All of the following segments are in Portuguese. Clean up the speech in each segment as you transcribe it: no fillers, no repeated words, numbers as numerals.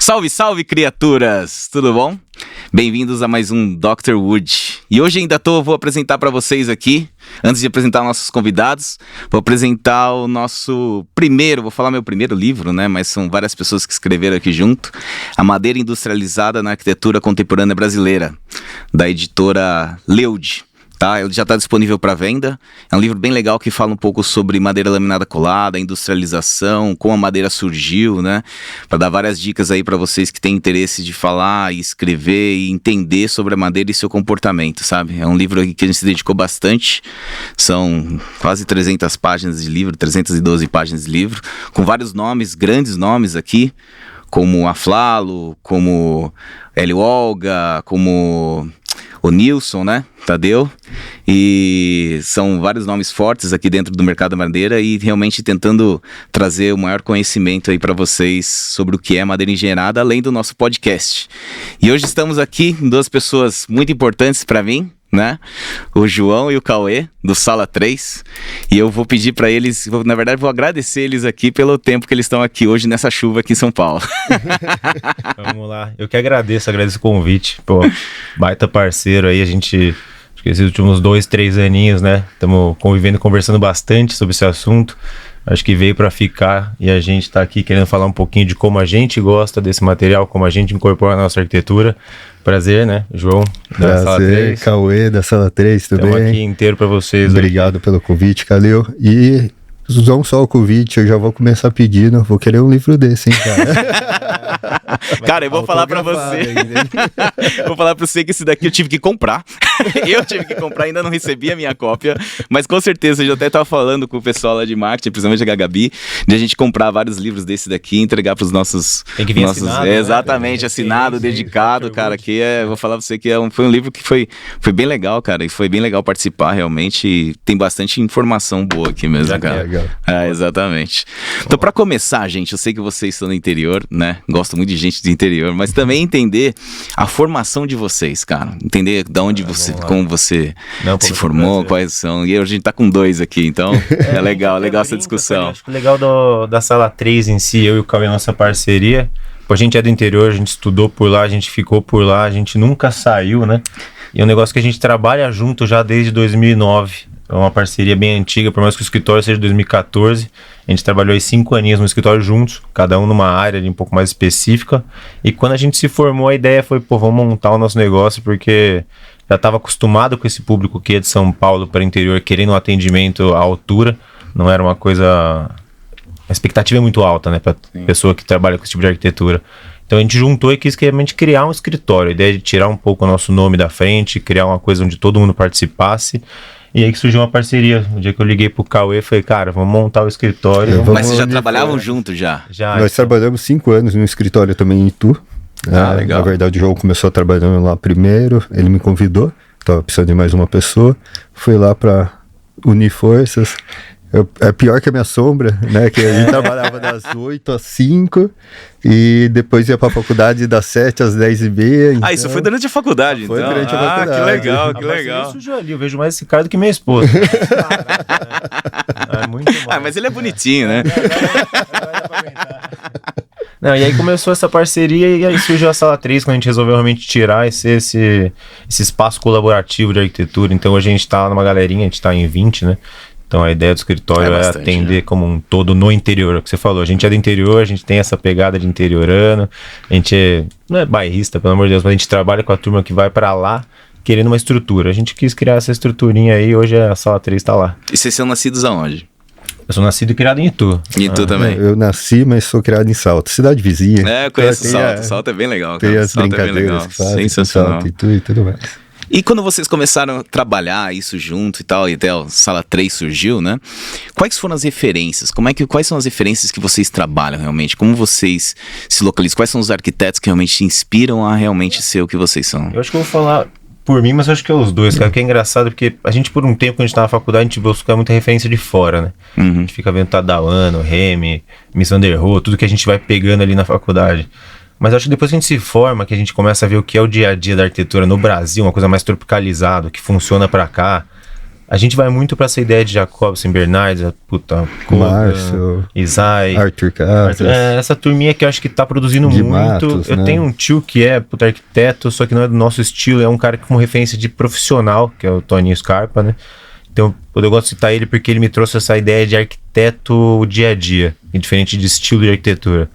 Salve, salve, criaturas! Tudo bom? Bem-vindos a mais um Dr. Wood. E hoje ainda vou apresentar para vocês aqui, antes de apresentar nossos convidados, vou apresentar o nosso vou falar meu primeiro livro, né? Mas são várias pessoas que escreveram aqui junto. A Madeira Industrializada na Arquitetura Contemporânea Brasileira, da editora Leude. Tá? Ele já está disponível para venda. É um livro bem legal que fala um pouco sobre madeira laminada colada, industrialização, como a madeira surgiu, né? Para dar várias dicas aí para vocês que têm interesse de falar e escrever e entender sobre a madeira e seu comportamento, sabe? É um livro que a gente se dedicou bastante. São quase 300 páginas de livro, 312 páginas de livro, com vários nomes, grandes nomes aqui, como Aflalo, como Hélio Olga, como o Nilson, né? Tadeu. E são vários nomes fortes aqui dentro do mercado da madeira e realmente tentando trazer o maior conhecimento aí para vocês sobre o que é madeira engenheirada, além do nosso podcast. E hoje estamos aqui com duas pessoas muito importantes para mim, né? O João e o Cauê, do Sala 3. E eu vou pedir para eles, na verdade vou agradecer eles aqui pelo tempo que eles estão aqui hoje nessa chuva aqui em São Paulo. Vamos lá, eu que agradeço o convite. Pô, baita parceiro aí, a gente, acho que esses últimos 2-3 aninhos, né? Estamos convivendo, conversando bastante sobre esse assunto. Acho que veio para ficar e a gente está aqui querendo falar um pouquinho de como a gente gosta desse material, como a gente incorpora na nossa arquitetura. Prazer, né, João, da Sala 3. Cauê, da Sala 3, tudo bem? Estamos aqui inteiro para vocês. Obrigado pelo convite, Calil. E não só o convite, eu já vou começar pedindo, vou querer um livro desse, hein, cara? Cara, eu vou falar pra você. Vou falar pra você que esse daqui eu tive que comprar. Eu tive que comprar, ainda não recebi a minha cópia. Mas com certeza, eu já até tava falando com o pessoal lá de marketing, principalmente a Gabi, de a gente comprar vários livros desse daqui e entregar pros nossos... Tem que vir assinado, né? Exatamente, assinado, dedicado, cara. Que vou falar pra você que foi um livro que foi bem legal, cara. E foi bem legal participar, realmente. E tem bastante informação boa aqui mesmo, cara. Exatamente. Então, pra começar, gente, eu sei que vocês estão no interior, né? Gosto muito de gente do interior, mas também entender a formação de vocês, cara. Entender de onde como você se formou, quais são. E a gente tá com dois aqui, então é legal essa discussão. Acho que o legal da Sala 3 em si, eu e o Cauê, nossa parceria, a gente é do interior, a gente estudou por lá, a gente ficou por lá, a gente nunca saiu, né? E é um negócio que a gente trabalha junto já desde 2009. É uma parceria bem antiga, por mais que o escritório seja de 2014. A gente trabalhou aí 5 aninhos no escritório juntos, cada um numa área ali um pouco mais específica. E quando a gente se formou, a ideia foi, vamos montar o nosso negócio, porque já estava acostumado com esse público que é de São Paulo para o interior, querendo um atendimento à altura. Não era uma coisa... A expectativa é muito alta, né, para pessoa que trabalha com esse tipo de arquitetura. Então a gente juntou e quis realmente criar um escritório. A ideia de tirar um pouco o nosso nome da frente, criar uma coisa onde todo mundo participasse. E aí que surgiu uma parceria. O dia que eu liguei pro Cauê, falei, cara, vamos montar o escritório. Mas vocês já trabalhavam juntos já? Nós trabalhamos 5 anos no escritório também em Itu. Legal. Na verdade, o João começou trabalhando lá primeiro, ele me convidou, estava precisando de mais uma pessoa. Fui lá para unir forças. É pior que a minha sombra, né? Que a gente trabalhava das 8 às 5 e depois ia pra faculdade das 7 às 10h30. Então... isso foi durante a faculdade, Foi então? durante a faculdade. Que legal, que legal. Surgiu ali, eu vejo mais esse cara do que minha esposa. É muito bom. Mas ele é bonitinho, né? Não, e aí começou essa parceria e aí surgiu a Sala 3, quando a gente resolveu realmente tirar esse espaço colaborativo de arquitetura. Então hoje a gente tá numa galerinha, a gente tá em 20, né? Então a ideia do escritório é atender, né, como um todo no interior, é o que você falou. A gente é do interior, a gente tem essa pegada de interiorano, a gente não é bairrista, pelo amor de Deus, mas a gente trabalha com a turma que vai pra lá querendo uma estrutura. A gente quis criar essa estruturinha aí, hoje a Sala 3 tá lá. E vocês são nascidos aonde? Eu sou nascido e criado em Itu. Em Itu também? Eu nasci, mas sou criado em Salto, cidade vizinha. Eu conheço Salto. Salto é bem legal, cara. Tem as Salto brincadeiras é bem legal. que fazem, Sensacional. Salto, Itu e tudo mais. E quando vocês começaram a trabalhar isso junto e tal, e até a Sala 3 surgiu, né? Quais foram as referências? Quais são as referências que vocês trabalham realmente? Como vocês se localizam? Quais são os arquitetos que realmente te inspiram a realmente ser o que vocês são? Eu acho que eu vou falar por mim, mas eu acho que é os dois, cara, que é engraçado, porque a gente, por um tempo, quando a gente tá na faculdade, a gente busca muita referência de fora, né? A gente fica vendo Tadauano, Remy, Miss Van der Rohe, tudo que a gente vai pegando ali na faculdade. Mas acho que depois que a gente se forma, que a gente começa a ver o que é o dia a dia da arquitetura no Brasil, uma coisa mais tropicalizada, que funciona pra cá, A gente vai muito pra essa ideia de Jacobson, Bernardes, Márcio, Isai, Arthur Casas. essa turminha que eu acho que tá produzindo de muito. Matos, Eu né? tenho um tio que é arquiteto, só que não é do nosso estilo, é um cara com referência de profissional, que é o Toninho Scarpa, né? Então eu gosto de citar ele porque ele me trouxe essa ideia de arquiteto dia a dia, diferente de estilo de arquitetura.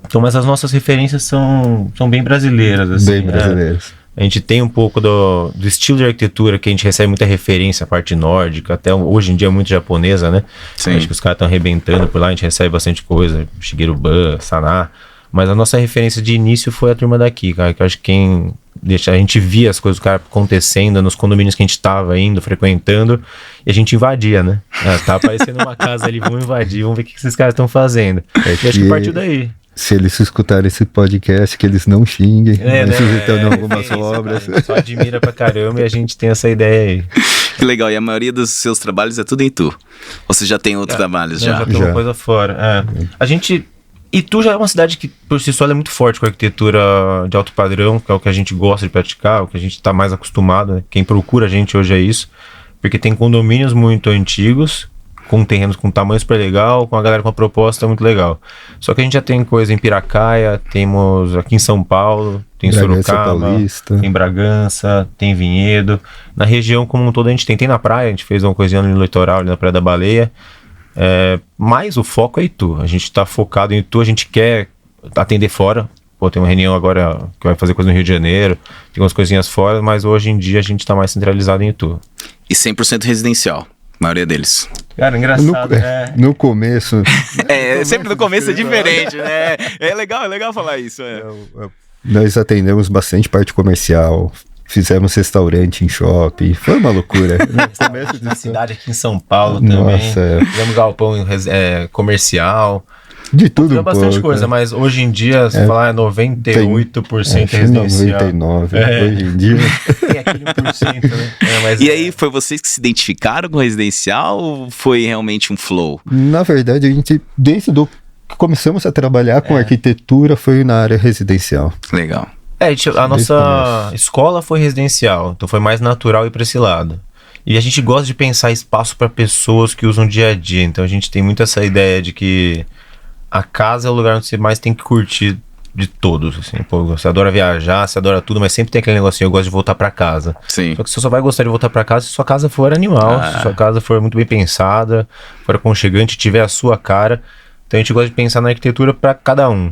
Então, mas as nossas referências são bem brasileiras, assim. Bem brasileiros. A gente tem um pouco do estilo de arquitetura, que a gente recebe muita referência, a parte nórdica, até hoje em dia muito japonesa, né? Sim. Acho que os caras estão arrebentando por lá, a gente recebe bastante coisa, Shigeru Ban, Saná. Mas a nossa referência de início foi a turma daqui, cara, que eu acho que quem deixa, a gente via as coisas do cara acontecendo nos condomínios que a gente tava indo, frequentando, e a gente invadia, né? Tá aparecendo uma casa ali, vamos invadir, vamos ver o que esses caras estão fazendo. E acho que partiu daí. Se eles escutarem esse podcast, que eles não xinguem, visitando algumas referência, obras. cara, só admira pra caramba e a gente tem essa ideia aí. Que legal, e a maioria dos seus trabalhos é tudo em Itu? Ou você já tem outros trabalhos já? Já tem uma coisa fora. A gente... Itu já é uma cidade que, por si só, ela é muito forte com a arquitetura de alto padrão, que é o que a gente gosta de praticar, o que a gente está mais acostumado, né? Quem procura a gente hoje é isso, porque tem condomínios muito antigos, com terrenos com tamanho super legal, com a galera com uma proposta muito legal. Só que a gente já tem coisa em Piracaia, temos aqui em São Paulo, tem Bragança Sorocaba, Paulista. tem Bragança, tem Vinhedo. Na região como um todo a gente tem na praia, a gente fez uma coisinha no litoral, ali na Praia da Baleia. Mas o foco é Itu. A gente está focado em Itu, a gente quer atender fora. Tem uma reunião agora que vai fazer coisa no Rio de Janeiro, tem umas coisinhas fora, mas hoje em dia a gente está mais centralizado em Itu. E 100% residencial, a maioria deles. Cara, engraçado, No começo... Sempre no começo é diferente, né? É legal falar isso. Nós atendemos bastante parte comercial, fizemos restaurante em shopping, foi uma loucura. Na cidade aqui em São Paulo também. Fizemos galpão comercial. De tudo um bastante pouco, coisa, mas hoje em dia, se falar 98% tem, residencial. 99%, hoje em dia. Tem aquele 1%, né? E aí, foi vocês que se identificaram com o residencial ou foi realmente um flow? Na verdade, a gente, desde que começamos a trabalhar com arquitetura, foi na área residencial. Legal. A nossa escola foi residencial, então foi mais natural ir para esse lado. E a gente gosta de pensar espaço para pessoas que usam dia a dia, então a gente tem muito essa ideia de que a casa é o lugar onde você mais tem que curtir de todos, assim. Pô, você adora viajar, você adora tudo, mas sempre tem aquele negocinho, eu gosto de voltar pra casa. Sim. Só que você só vai gostar de voltar pra casa se sua casa for animal, se sua casa for muito bem pensada, for aconchegante, tiver a sua cara. Então a gente gosta de pensar na arquitetura pra cada um.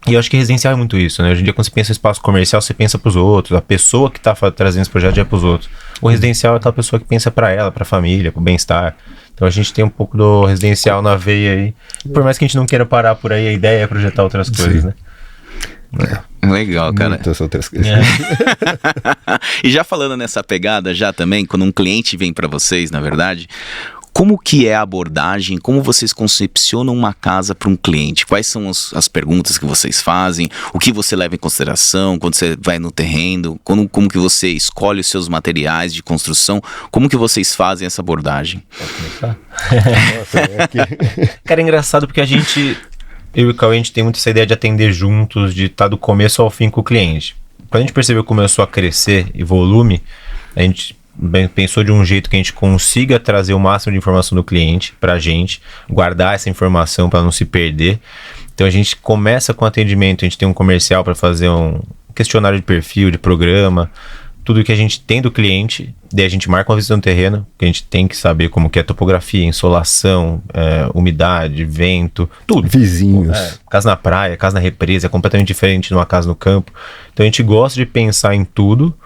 E eu acho que residencial é muito isso, né? Hoje em dia, quando você pensa em espaço comercial, você pensa pros outros. A pessoa que tá trazendo esse projeto já é pros outros. O residencial é aquela pessoa que pensa pra ela, pra família, pro bem-estar. Então a gente tem um pouco do residencial na veia aí. Por mais que a gente não queira parar por aí, a ideia é projetar outras coisas, né? Legal, cara. Muitas outras coisas. E já falando nessa pegada já também, quando um cliente vem pra vocês, na verdade... Como que é a abordagem? Como vocês concepcionam uma casa para um cliente? Quais são as perguntas que vocês fazem? O que você leva em consideração quando você vai no terreno? Como que você escolhe os seus materiais de construção? Como que vocês fazem essa abordagem? Pode começar? Cara, é engraçado porque eu e o Cauê, a gente tem muito essa ideia de atender juntos, de estar do começo ao fim com o cliente. Quando a gente percebeu que começou a crescer e volume, a gente pensou de um jeito que a gente consiga trazer o máximo de informação do cliente pra gente, guardar essa informação para não se perder. Então a gente começa com atendimento, a gente tem um comercial para fazer um questionário de perfil, de programa, tudo que a gente tem do cliente, daí a gente marca uma visita no terreno, que a gente tem que saber como que é topografia, insolação, umidade, vento, tudo. Vizinhos. Casa na praia, casa na represa, é completamente diferente de uma casa no campo. Então a gente gosta de pensar em tudo,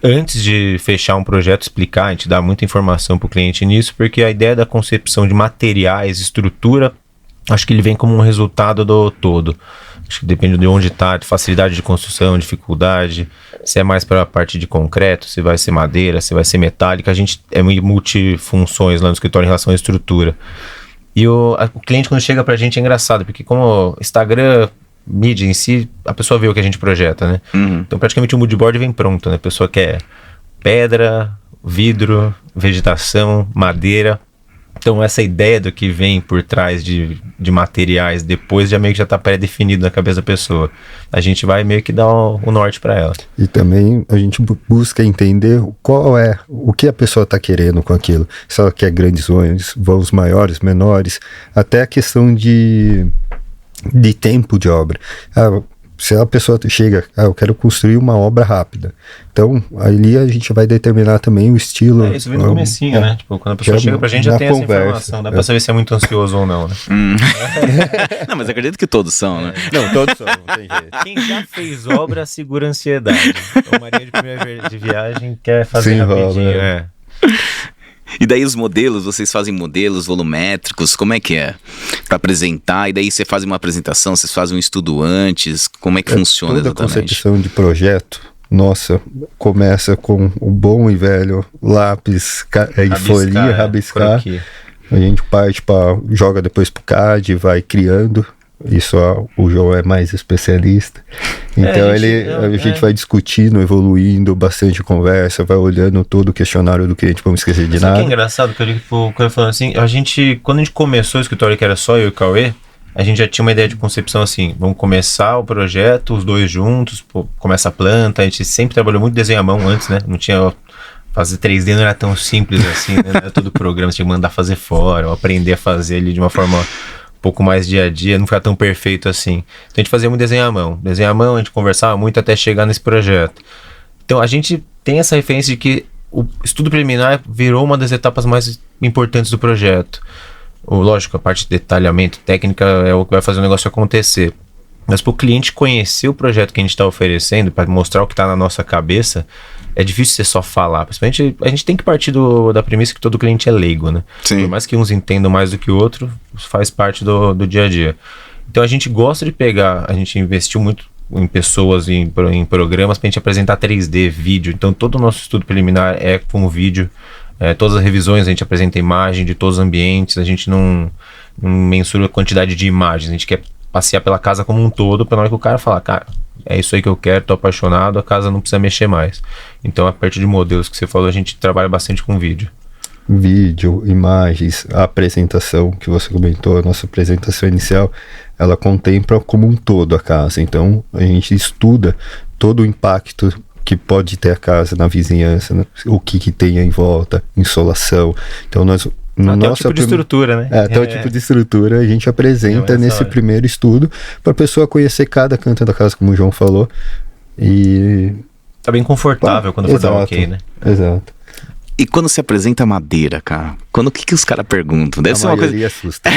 antes de fechar um projeto, explicar, a gente dá muita informação para o cliente nisso, porque a ideia da concepção de materiais, estrutura, acho que ele vem como um resultado do todo. Acho que depende de onde está, de facilidade de construção, dificuldade, se é mais para a parte de concreto, se vai ser madeira, se vai ser metálica. A gente é multifunções lá no escritório em relação à estrutura. E o cliente, quando chega para a gente, é engraçado, porque como Instagram... mídia em si, a pessoa vê o que a gente projeta, né? Então praticamente o moodboard vem pronto, né? A pessoa quer pedra, vidro, vegetação, madeira. Então essa ideia do que vem por trás de materiais depois já meio que já está pré-definido na cabeça da pessoa. A gente vai meio que dar o norte para ela. E também a gente busca entender o que a pessoa está querendo com aquilo. Se ela quer grandes voos maiores, menores, até a questão de tempo de obra. Se a pessoa chega, eu quero construir uma obra rápida. Então, ali a gente vai determinar também o estilo. Isso vem no comecinho, né? Tipo, quando a pessoa chega pra gente já tem essa informação. Dá pra saber se é muito ansioso ou não, né? Não, mas acredito que todos são, né? Não, todos são, não tem jeito. Quem já fez obra segura a ansiedade. Então, Maria de primeira de viagem quer fazer rapidinho, E daí os modelos, vocês fazem modelos volumétricos, como é que é? Para apresentar, e daí você faz uma apresentação, vocês fazem um estudo antes, como é que funciona toda exatamente? Toda a concepção de projeto, nossa, começa com o bom e velho lápis e folhinha, rabiscar. A gente parte joga depois pro CAD, vai criando. Isso o João é mais especialista. Então a gente vai discutindo, evoluindo, bastante conversa, vai olhando todo o questionário do cliente para não esquecer de nada. Que é engraçado que eu falando assim, quando a gente começou o escritório, que era só eu e o Cauê, a gente já tinha uma ideia de concepção assim, vamos começar o projeto, os dois juntos, começa a planta, a gente sempre trabalhou muito desenho à mão antes, né? Não tinha... Fazer 3D não era tão simples assim, né? Não era todo programa, você tinha que mandar fazer fora, ou aprender a fazer ali de uma forma... um pouco mais dia a dia, não ficar tão perfeito assim. Então a gente fazia muito desenho à mão. Desenho à mão, a gente conversava muito até chegar nesse projeto. Então a gente tem essa referência de que o estudo preliminar virou uma das etapas mais importantes do projeto. Lógico, a parte de detalhamento técnica é o que vai fazer o negócio acontecer. Mas para o cliente conhecer o projeto que a gente está oferecendo, para mostrar o que está na nossa cabeça, é difícil você só falar. Principalmente, a gente tem que partir da premissa que todo cliente é leigo, né? Sim. Por mais que uns entendam mais do que o outro, faz parte do dia a dia. Então a gente gosta de a gente investiu muito em pessoas, em programas, para a gente apresentar 3D, vídeo. Então todo o nosso estudo preliminar é com vídeo. Todas as revisões a gente apresenta imagem de todos os ambientes, a gente não mensura a quantidade de imagens, a gente quer passear pela casa como um todo, para na hora que o cara falar, cara, é isso aí que eu quero, tô apaixonado, a casa não precisa mexer mais. Então a parte de modelos que você falou, a gente trabalha bastante com vídeo. Vídeo, imagens, a apresentação que você comentou, a nossa apresentação inicial, ela contempla como um todo a casa. Então a gente estuda todo o impacto que pode ter a casa na vizinhança, né? O que tem em volta, insolação. Então nós... Até o tipo de estrutura, né? Até o tipo de estrutura a gente apresenta nesse primeiro estudo para a pessoa conhecer cada canto da casa, como o João falou. E... tá bem confortável quando for dar ok, né? Exato. E quando se apresenta madeira, cara? O que os caras perguntam? Deve ser uma coisa... assusta.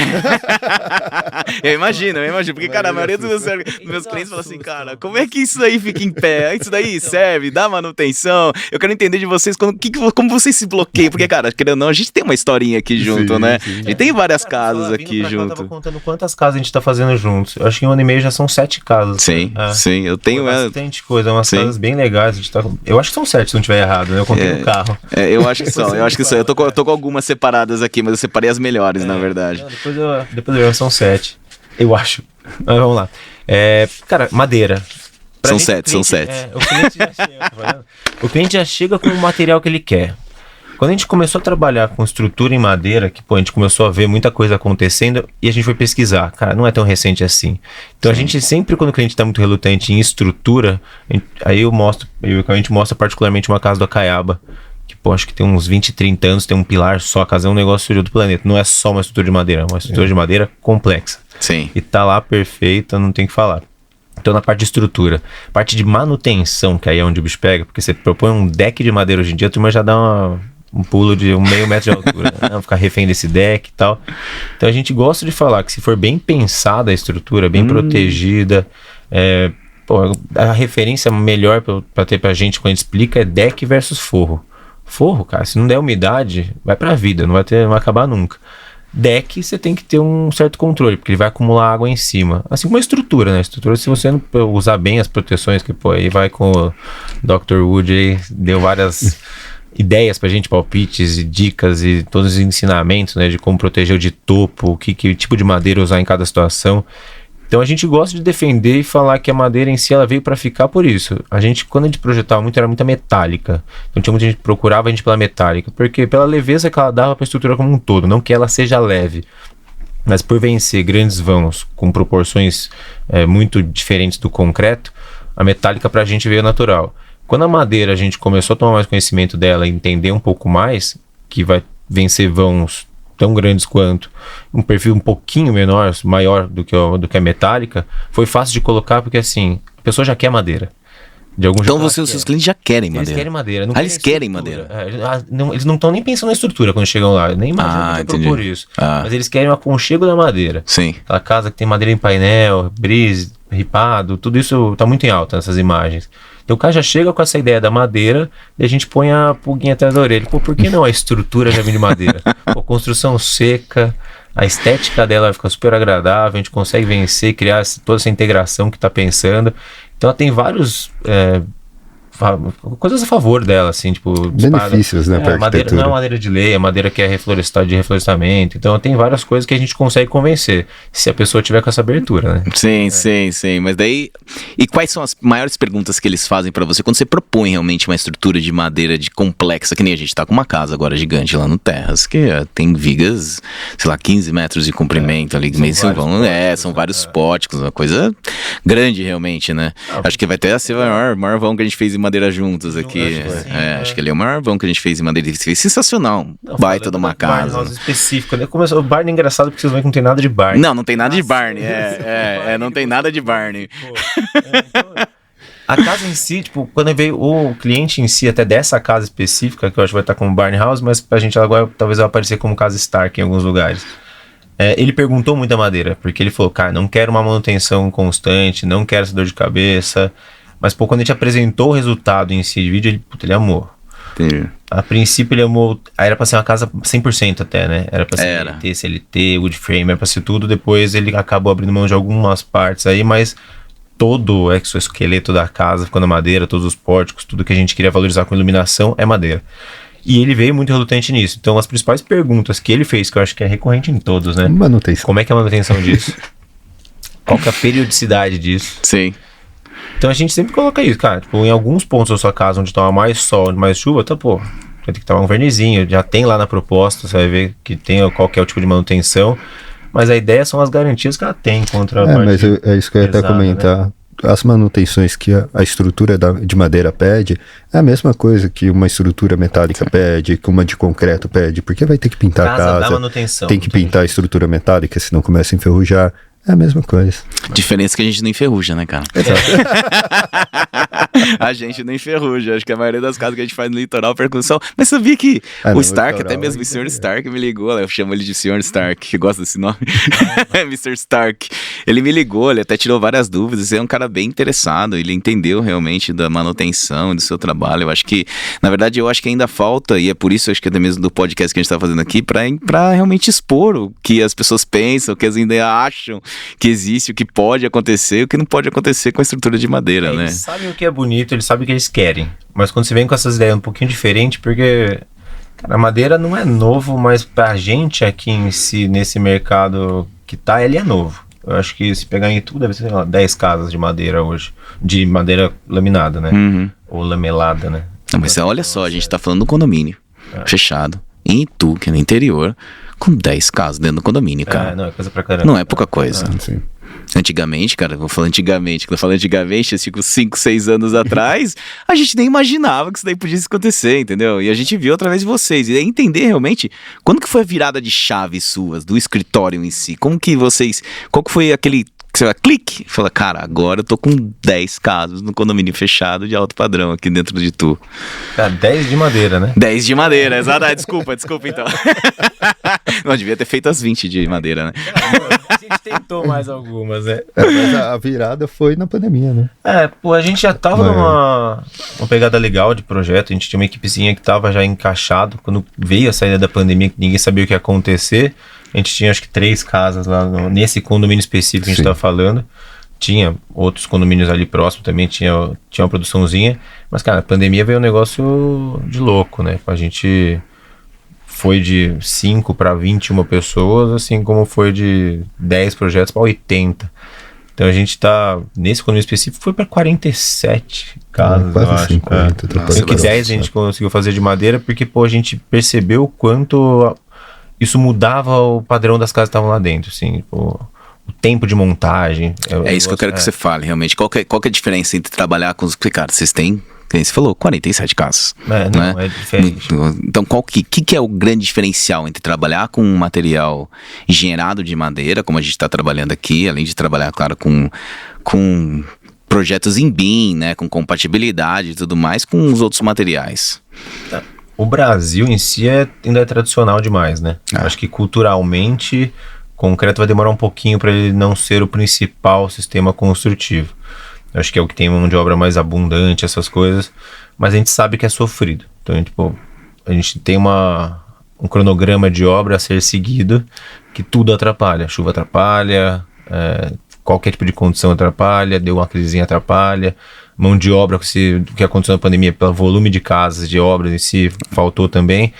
eu imagino, porque, cara, a maioria dos meus clientes falam assim, cara, como é que isso daí fica em pé? Isso daí serve, dá manutenção? Eu quero entender de vocês como vocês se bloqueiam, porque, cara, querendo ou não, a gente tem uma historinha aqui junto, né? Sim. A gente tem várias casas aqui junto. Eu tava contando quantas casas a gente tá fazendo juntos. Eu acho que em um ano e meio já são 7 casas. Sim, eu tenho... bastante coisa, umas casas bem legais. A gente tá... Eu acho que são 7, se não estiver errado, né? Eu contei no carro. Eu acho que são. Eu tô com algumas separadas aqui, mas eu separei as melhores, na verdade. Não, depois são 7, eu acho. Mas vamos lá. Cara, madeira. São 7. O cliente já chega com o material que ele quer. Quando a gente começou a trabalhar com estrutura em madeira, a gente começou a ver muita coisa acontecendo e a gente foi pesquisar. Cara, não é tão recente assim. Então a gente sempre, quando o cliente está muito relutante em estrutura, a gente mostra particularmente uma casa do Acaiaba, que acho que tem uns 20, 30 anos, tem um pilar só, a casa é um negócio de outro planeta. Não é só uma estrutura de madeira, é uma estrutura de madeira complexa. Sim. E tá lá perfeita, não tem o que falar. Então na parte de estrutura, parte de manutenção, que aí é onde o bicho pega, porque você propõe um deck de madeira hoje em dia, a turma já dá um pulo de meio metro de altura, né? Ficar refém desse deck e tal. Então a gente gosta de falar que se for bem pensada a estrutura, bem protegida, a referência melhor para ter pra gente quando a gente explica é deck versus forro. Forro, cara, se não der umidade, vai pra vida, não vai acabar nunca. Deck, você tem que ter um certo controle, porque ele vai acumular água em cima. Assim como a estrutura, né? A estrutura, se você não usar bem as proteções, que aí vai com o Dr. Wood, aí deu várias ideias pra gente, palpites e dicas e todos os ensinamentos, né? De como proteger o de topo, que tipo de madeira usar em cada situação. Então a gente gosta de defender e falar que a madeira em si ela veio para ficar por isso. Quando a gente projetava muito, era muita metálica. Então tinha muita gente que procurava a gente pela metálica, porque pela leveza que ela dava para a estrutura como um todo, não que ela seja leve. Mas por vencer grandes vãos com proporções muito diferentes do concreto, a metálica para a gente veio natural. Quando a madeira a gente começou a tomar mais conhecimento dela e entender um pouco mais, que vai vencer vãos tão grandes quanto, um perfil um pouquinho maior do que a metálica, foi fácil de colocar porque assim, a pessoa já quer madeira. De algum Então jeito os seus clientes já querem madeira. Eles querem madeira. Eles querem madeira. Eles não estão nem pensando na estrutura quando chegam lá. Nem imaginam que propor isso. Mas eles querem o aconchego da madeira. Sim. Aquela casa que tem madeira em painel, brise, ripado, tudo isso tá muito em alta nessas imagens. Então o cara já chega com essa ideia da madeira e a gente põe a pulguinha atrás da orelha. Pô, por que não a estrutura já vem de madeira? Pô, construção seca, a estética dela fica super agradável, a gente consegue vencer, criar toda essa integração que tá pensando. Então ela tem vários coisas a favor dela, assim, tipo... benefícios, né, pra madeira, não é madeira de lei, é madeira que é de reflorestamento. Então tem várias coisas que a gente consegue convencer, se a pessoa tiver com essa abertura, né? Sim. Mas daí... E quais são as maiores perguntas que eles fazem pra você quando você propõe realmente uma estrutura de madeira complexa, que nem a gente tá com uma casa agora gigante lá no Terras, que tem vigas, sei lá, 15 metros de comprimento ali, são vários pórticos, uma coisa grande realmente, né? Acho que vai até ser o maior vão que a gente fez em madeira juntos aqui. Acho que ele é o maior vão que a gente fez em madeira. Sensacional. Baita de uma casa. Barney específico, né? Começou o Barney engraçado porque vocês veem que não tem nada de Barney. Não tem nada de Barney. Não tem nada de Barney. A casa em si, tipo, quando veio o cliente em si, até dessa casa específica, que eu acho que vai estar como Barney House, mas pra gente agora talvez vai aparecer como casa Stark em alguns lugares. Ele perguntou muito da madeira, porque ele falou, cara, não quero uma manutenção constante, não quero essa dor de cabeça. Mas, pô, quando a gente apresentou o resultado em si de vídeo, ele amou. Entendi. A princípio ele amou, era pra ser uma casa 100% até, né? Era pra ser CLT, wood frame, era pra ser tudo. Depois ele acabou abrindo mão de algumas partes aí, mas todo o exoesqueleto da casa ficou na madeira, todos os pórticos, tudo que a gente queria valorizar com iluminação é madeira. E ele veio muito relutante nisso. Então as principais perguntas que ele fez, que eu acho que é recorrente em todos, né? Manutenção. Como é que é a manutenção disso? Qual que é a periodicidade disso? Sim. Então a gente sempre coloca isso, cara. Tipo, em alguns pontos da sua casa onde toma mais sol, mais chuva, tá, pô, vai ter que tomar um vernizinho. Já tem lá na proposta, você vai ver que tem qualquer tipo de manutenção. Mas a ideia são as garantias que ela tem contra a parte mas é isso que eu ia até comentar. Né? As manutenções que a estrutura de madeira pede é a mesma coisa que uma estrutura metálica pede, que uma de concreto pede, porque vai ter que pintar a casa, da manutenção, tem que pintar a estrutura metálica, senão começa a enferrujar. É a mesma coisa. Diferença que a gente não enferruja, né, cara? A gente não enferruja. Acho que a maioria das casas que a gente faz no litoral, percussão. Mas sabia que o Stark, até mesmo o Sr. Stark me ligou. Eu chamo ele de Sr. Stark, que gosta desse nome. Mr. Stark. Ele me ligou, ele até tirou várias dúvidas. Ele é um cara bem interessado. Ele entendeu realmente da manutenção do seu trabalho. Eu acho que, na verdade, eu acho que ainda falta, e é por isso, acho que até mesmo do podcast que a gente tá fazendo aqui, pra realmente expor o que as pessoas pensam, o que elas ainda acham que existe, o que pode acontecer, o que não pode acontecer com a estrutura de madeira, né? Eles sabem o que é bonito, eles sabem o que eles querem. Mas quando você vem com essas ideias um pouquinho diferentes, porque cara, a madeira não é novo, mas pra gente aqui em si, nesse mercado que tá, ele é novo. Eu acho que se pegar em Itu, deve ser, sei lá, 10 casas de madeira hoje. De madeira laminada, né? Uhum. Ou lamelada, né? Não, mas olha só, a gente tá falando do condomínio fechado, em Itu, que é no interior, com 10 casas dentro do condomínio, cara. Não, é coisa pra caramba. Não é pouca coisa. Sim. Antigamente, cara, vou falar antigamente, quando eu falo antigamente, 5, 6 anos atrás, a gente nem imaginava que isso daí podia acontecer, entendeu? E a gente viu através de vocês, e aí entender realmente, quando que foi a virada de chave suas, do escritório em si, qual que foi aquele, que você vai, clique, fala, cara, agora eu tô com 10 casos no condomínio fechado de alto padrão aqui dentro de Itu. Cara, 10 de madeira, né? 10 de madeira, exato, desculpa então. Não, devia ter feito as 20 de madeira, né? A gente tentou mais algumas, né? Mas a virada foi na pandemia, né? Pô, a gente já tava numa pegada legal de projeto, a gente tinha uma equipezinha que tava já encaixado, quando veio a saída da pandemia, que ninguém sabia o que ia acontecer, a gente tinha acho que 3 casas lá, nesse condomínio específico que a gente tava falando, tinha outros condomínios ali próximo também, tinha uma produçãozinha, mas cara, a pandemia veio um negócio de louco, né? A gente foi de 5 para 21 pessoas, assim como foi de 10 projetos para 80. Então a gente tá, nesse condomínio específico, foi para 47 casas, Quase eu acho. 50. Tá Nossa, Sendo que bastante. 10 a gente conseguiu fazer de madeira, porque, pô, a gente percebeu o quanto isso mudava o padrão das casas que estavam lá dentro, assim, pô, o tempo de montagem. É isso que eu quero que você fale, realmente. Qual que é a diferença entre trabalhar com os... Porque, cara, vocês têm, como você falou, 47 casas. Não, né? é diferente. Então, qual que é o grande diferencial entre trabalhar com um material engenheirado de madeira, como a gente está trabalhando aqui, além de trabalhar, claro, com projetos em BIM, né, com compatibilidade e tudo mais, com os outros materiais? O Brasil em si ainda é tradicional demais, né? Acho que culturalmente, concreto vai demorar um pouquinho para ele não ser o principal sistema construtivo. Acho que é o que tem mão de obra mais abundante, essas coisas, mas a gente sabe que é sofrido. Então, tipo, a gente tem um cronograma de obra a ser seguido que tudo atrapalha. Chuva atrapalha, qualquer tipo de condição atrapalha, deu uma crisezinha atrapalha, mão de obra, que aconteceu na pandemia, pelo volume de casas, de obras em si, faltou também.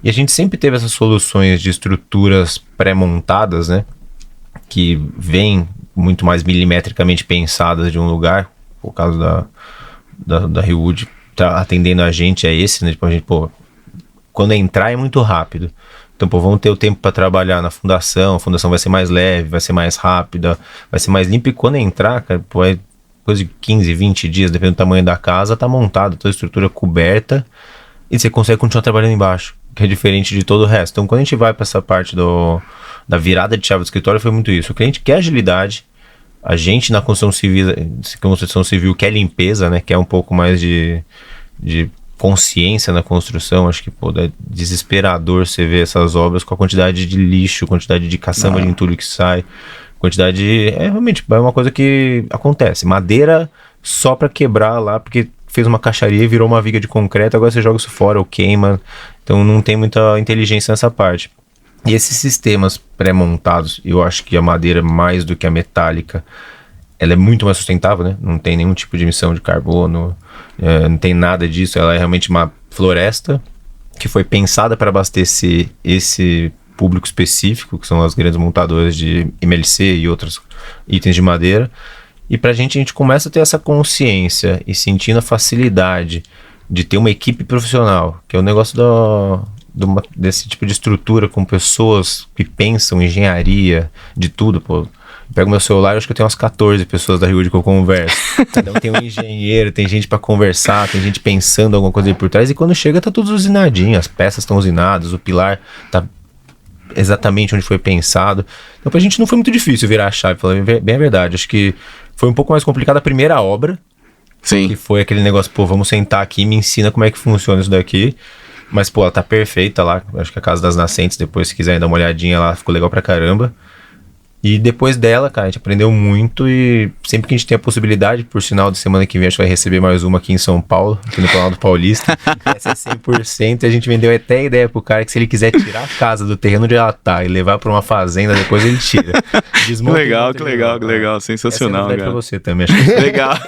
E a gente sempre teve essas soluções de estruturas pré-montadas, né, que vêm muito mais milimetricamente pensadas de um lugar. O caso da Hillwood tá atendendo a gente é esse, né, tipo, a gente, pô, quando entrar é muito rápido. Então, pô, vamos ter o tempo para trabalhar na fundação, a fundação vai ser mais leve, vai ser mais rápida, vai ser mais limpa, e quando entrar, cara, pô, é coisa de 15, 20 dias, dependendo do tamanho da casa, tá montado, toda a estrutura coberta, e você consegue continuar trabalhando embaixo, que é diferente de todo o resto. Então, quando a gente vai para essa parte da virada de chave do escritório, foi muito isso. O cliente quer agilidade, a gente na construção civil quer limpeza, né, quer um pouco mais de consciência na construção. Acho que, pô, é desesperador você ver essas obras com a quantidade de lixo, quantidade de caçamba de entulho que sai, quantidade realmente é uma coisa que acontece. Madeira só para quebrar lá, porque fez uma caixaria e virou uma viga de concreto, agora você joga isso fora ou queima. Então não tem muita inteligência nessa parte. E esses sistemas pré-montados, eu acho que a madeira, mais do que a metálica, ela é muito mais sustentável, né? Não tem nenhum tipo de emissão de carbono, não tem nada disso. Ela é realmente uma floresta que foi pensada para abastecer esse público específico, que são as grandes montadoras de MLC e outros itens de madeira. E pra gente, a gente começa a ter essa consciência e sentindo a facilidade de ter uma equipe profissional, que é o negócio desse tipo de estrutura, com pessoas que pensam engenharia, de tudo, pô. Eu pego meu celular, acho que eu tenho umas 14 pessoas da Hillwood que eu converso. Cada um tem um engenheiro, tem gente pra conversar, tem gente pensando alguma coisa ali por trás, e quando chega tá tudo usinadinho, as peças estão usinadas, o pilar tá exatamente onde foi pensado. Então pra gente não foi muito difícil virar a chave, falando bem a verdade. Acho que foi um pouco mais complicado a primeira obra. Sim. Que foi aquele negócio, pô, vamos sentar aqui e me ensina como é que funciona isso daqui. Mas, pô, ela tá perfeita lá. Acho que a Casa das Nascentes, depois, se quiserem dar uma olhadinha lá, ficou legal pra caramba. E depois dela, cara, a gente aprendeu muito, e sempre que a gente tem a possibilidade, por sinal, de semana que vem a gente vai receber mais uma aqui em São Paulo, aqui no Planalto Paulista. Essa é 100%, e a gente vendeu até a ideia pro cara que se ele quiser tirar a casa do terreno onde ela tá e levar pra uma fazenda, depois ele tira. Que legal, sensacional, essa é cara. pra você também, acho que... Legal.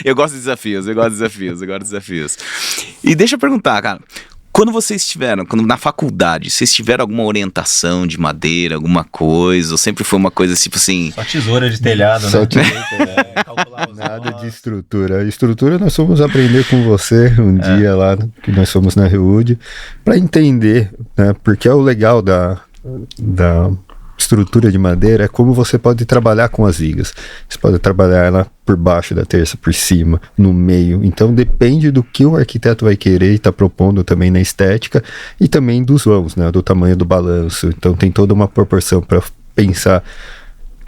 Eu gosto de desafios. E deixa eu perguntar, cara. Quando na faculdade, vocês tiveram alguma orientação de madeira, alguma coisa? Ou sempre foi uma coisa tipo assim... Só tesoura de telhado, né? Só calcular nada de estrutura. Estrutura nós fomos aprender com você um dia lá, que nós fomos na Hillwood, para entender, né? Porque é o legal da estrutura de madeira é como você pode trabalhar com as vigas. Você pode trabalhar ela por baixo da terça, por cima, no meio. Então depende do que o arquiteto vai querer e está propondo também na estética, e também dos vãos, né? Do tamanho do balanço. Então tem toda uma proporção para pensar.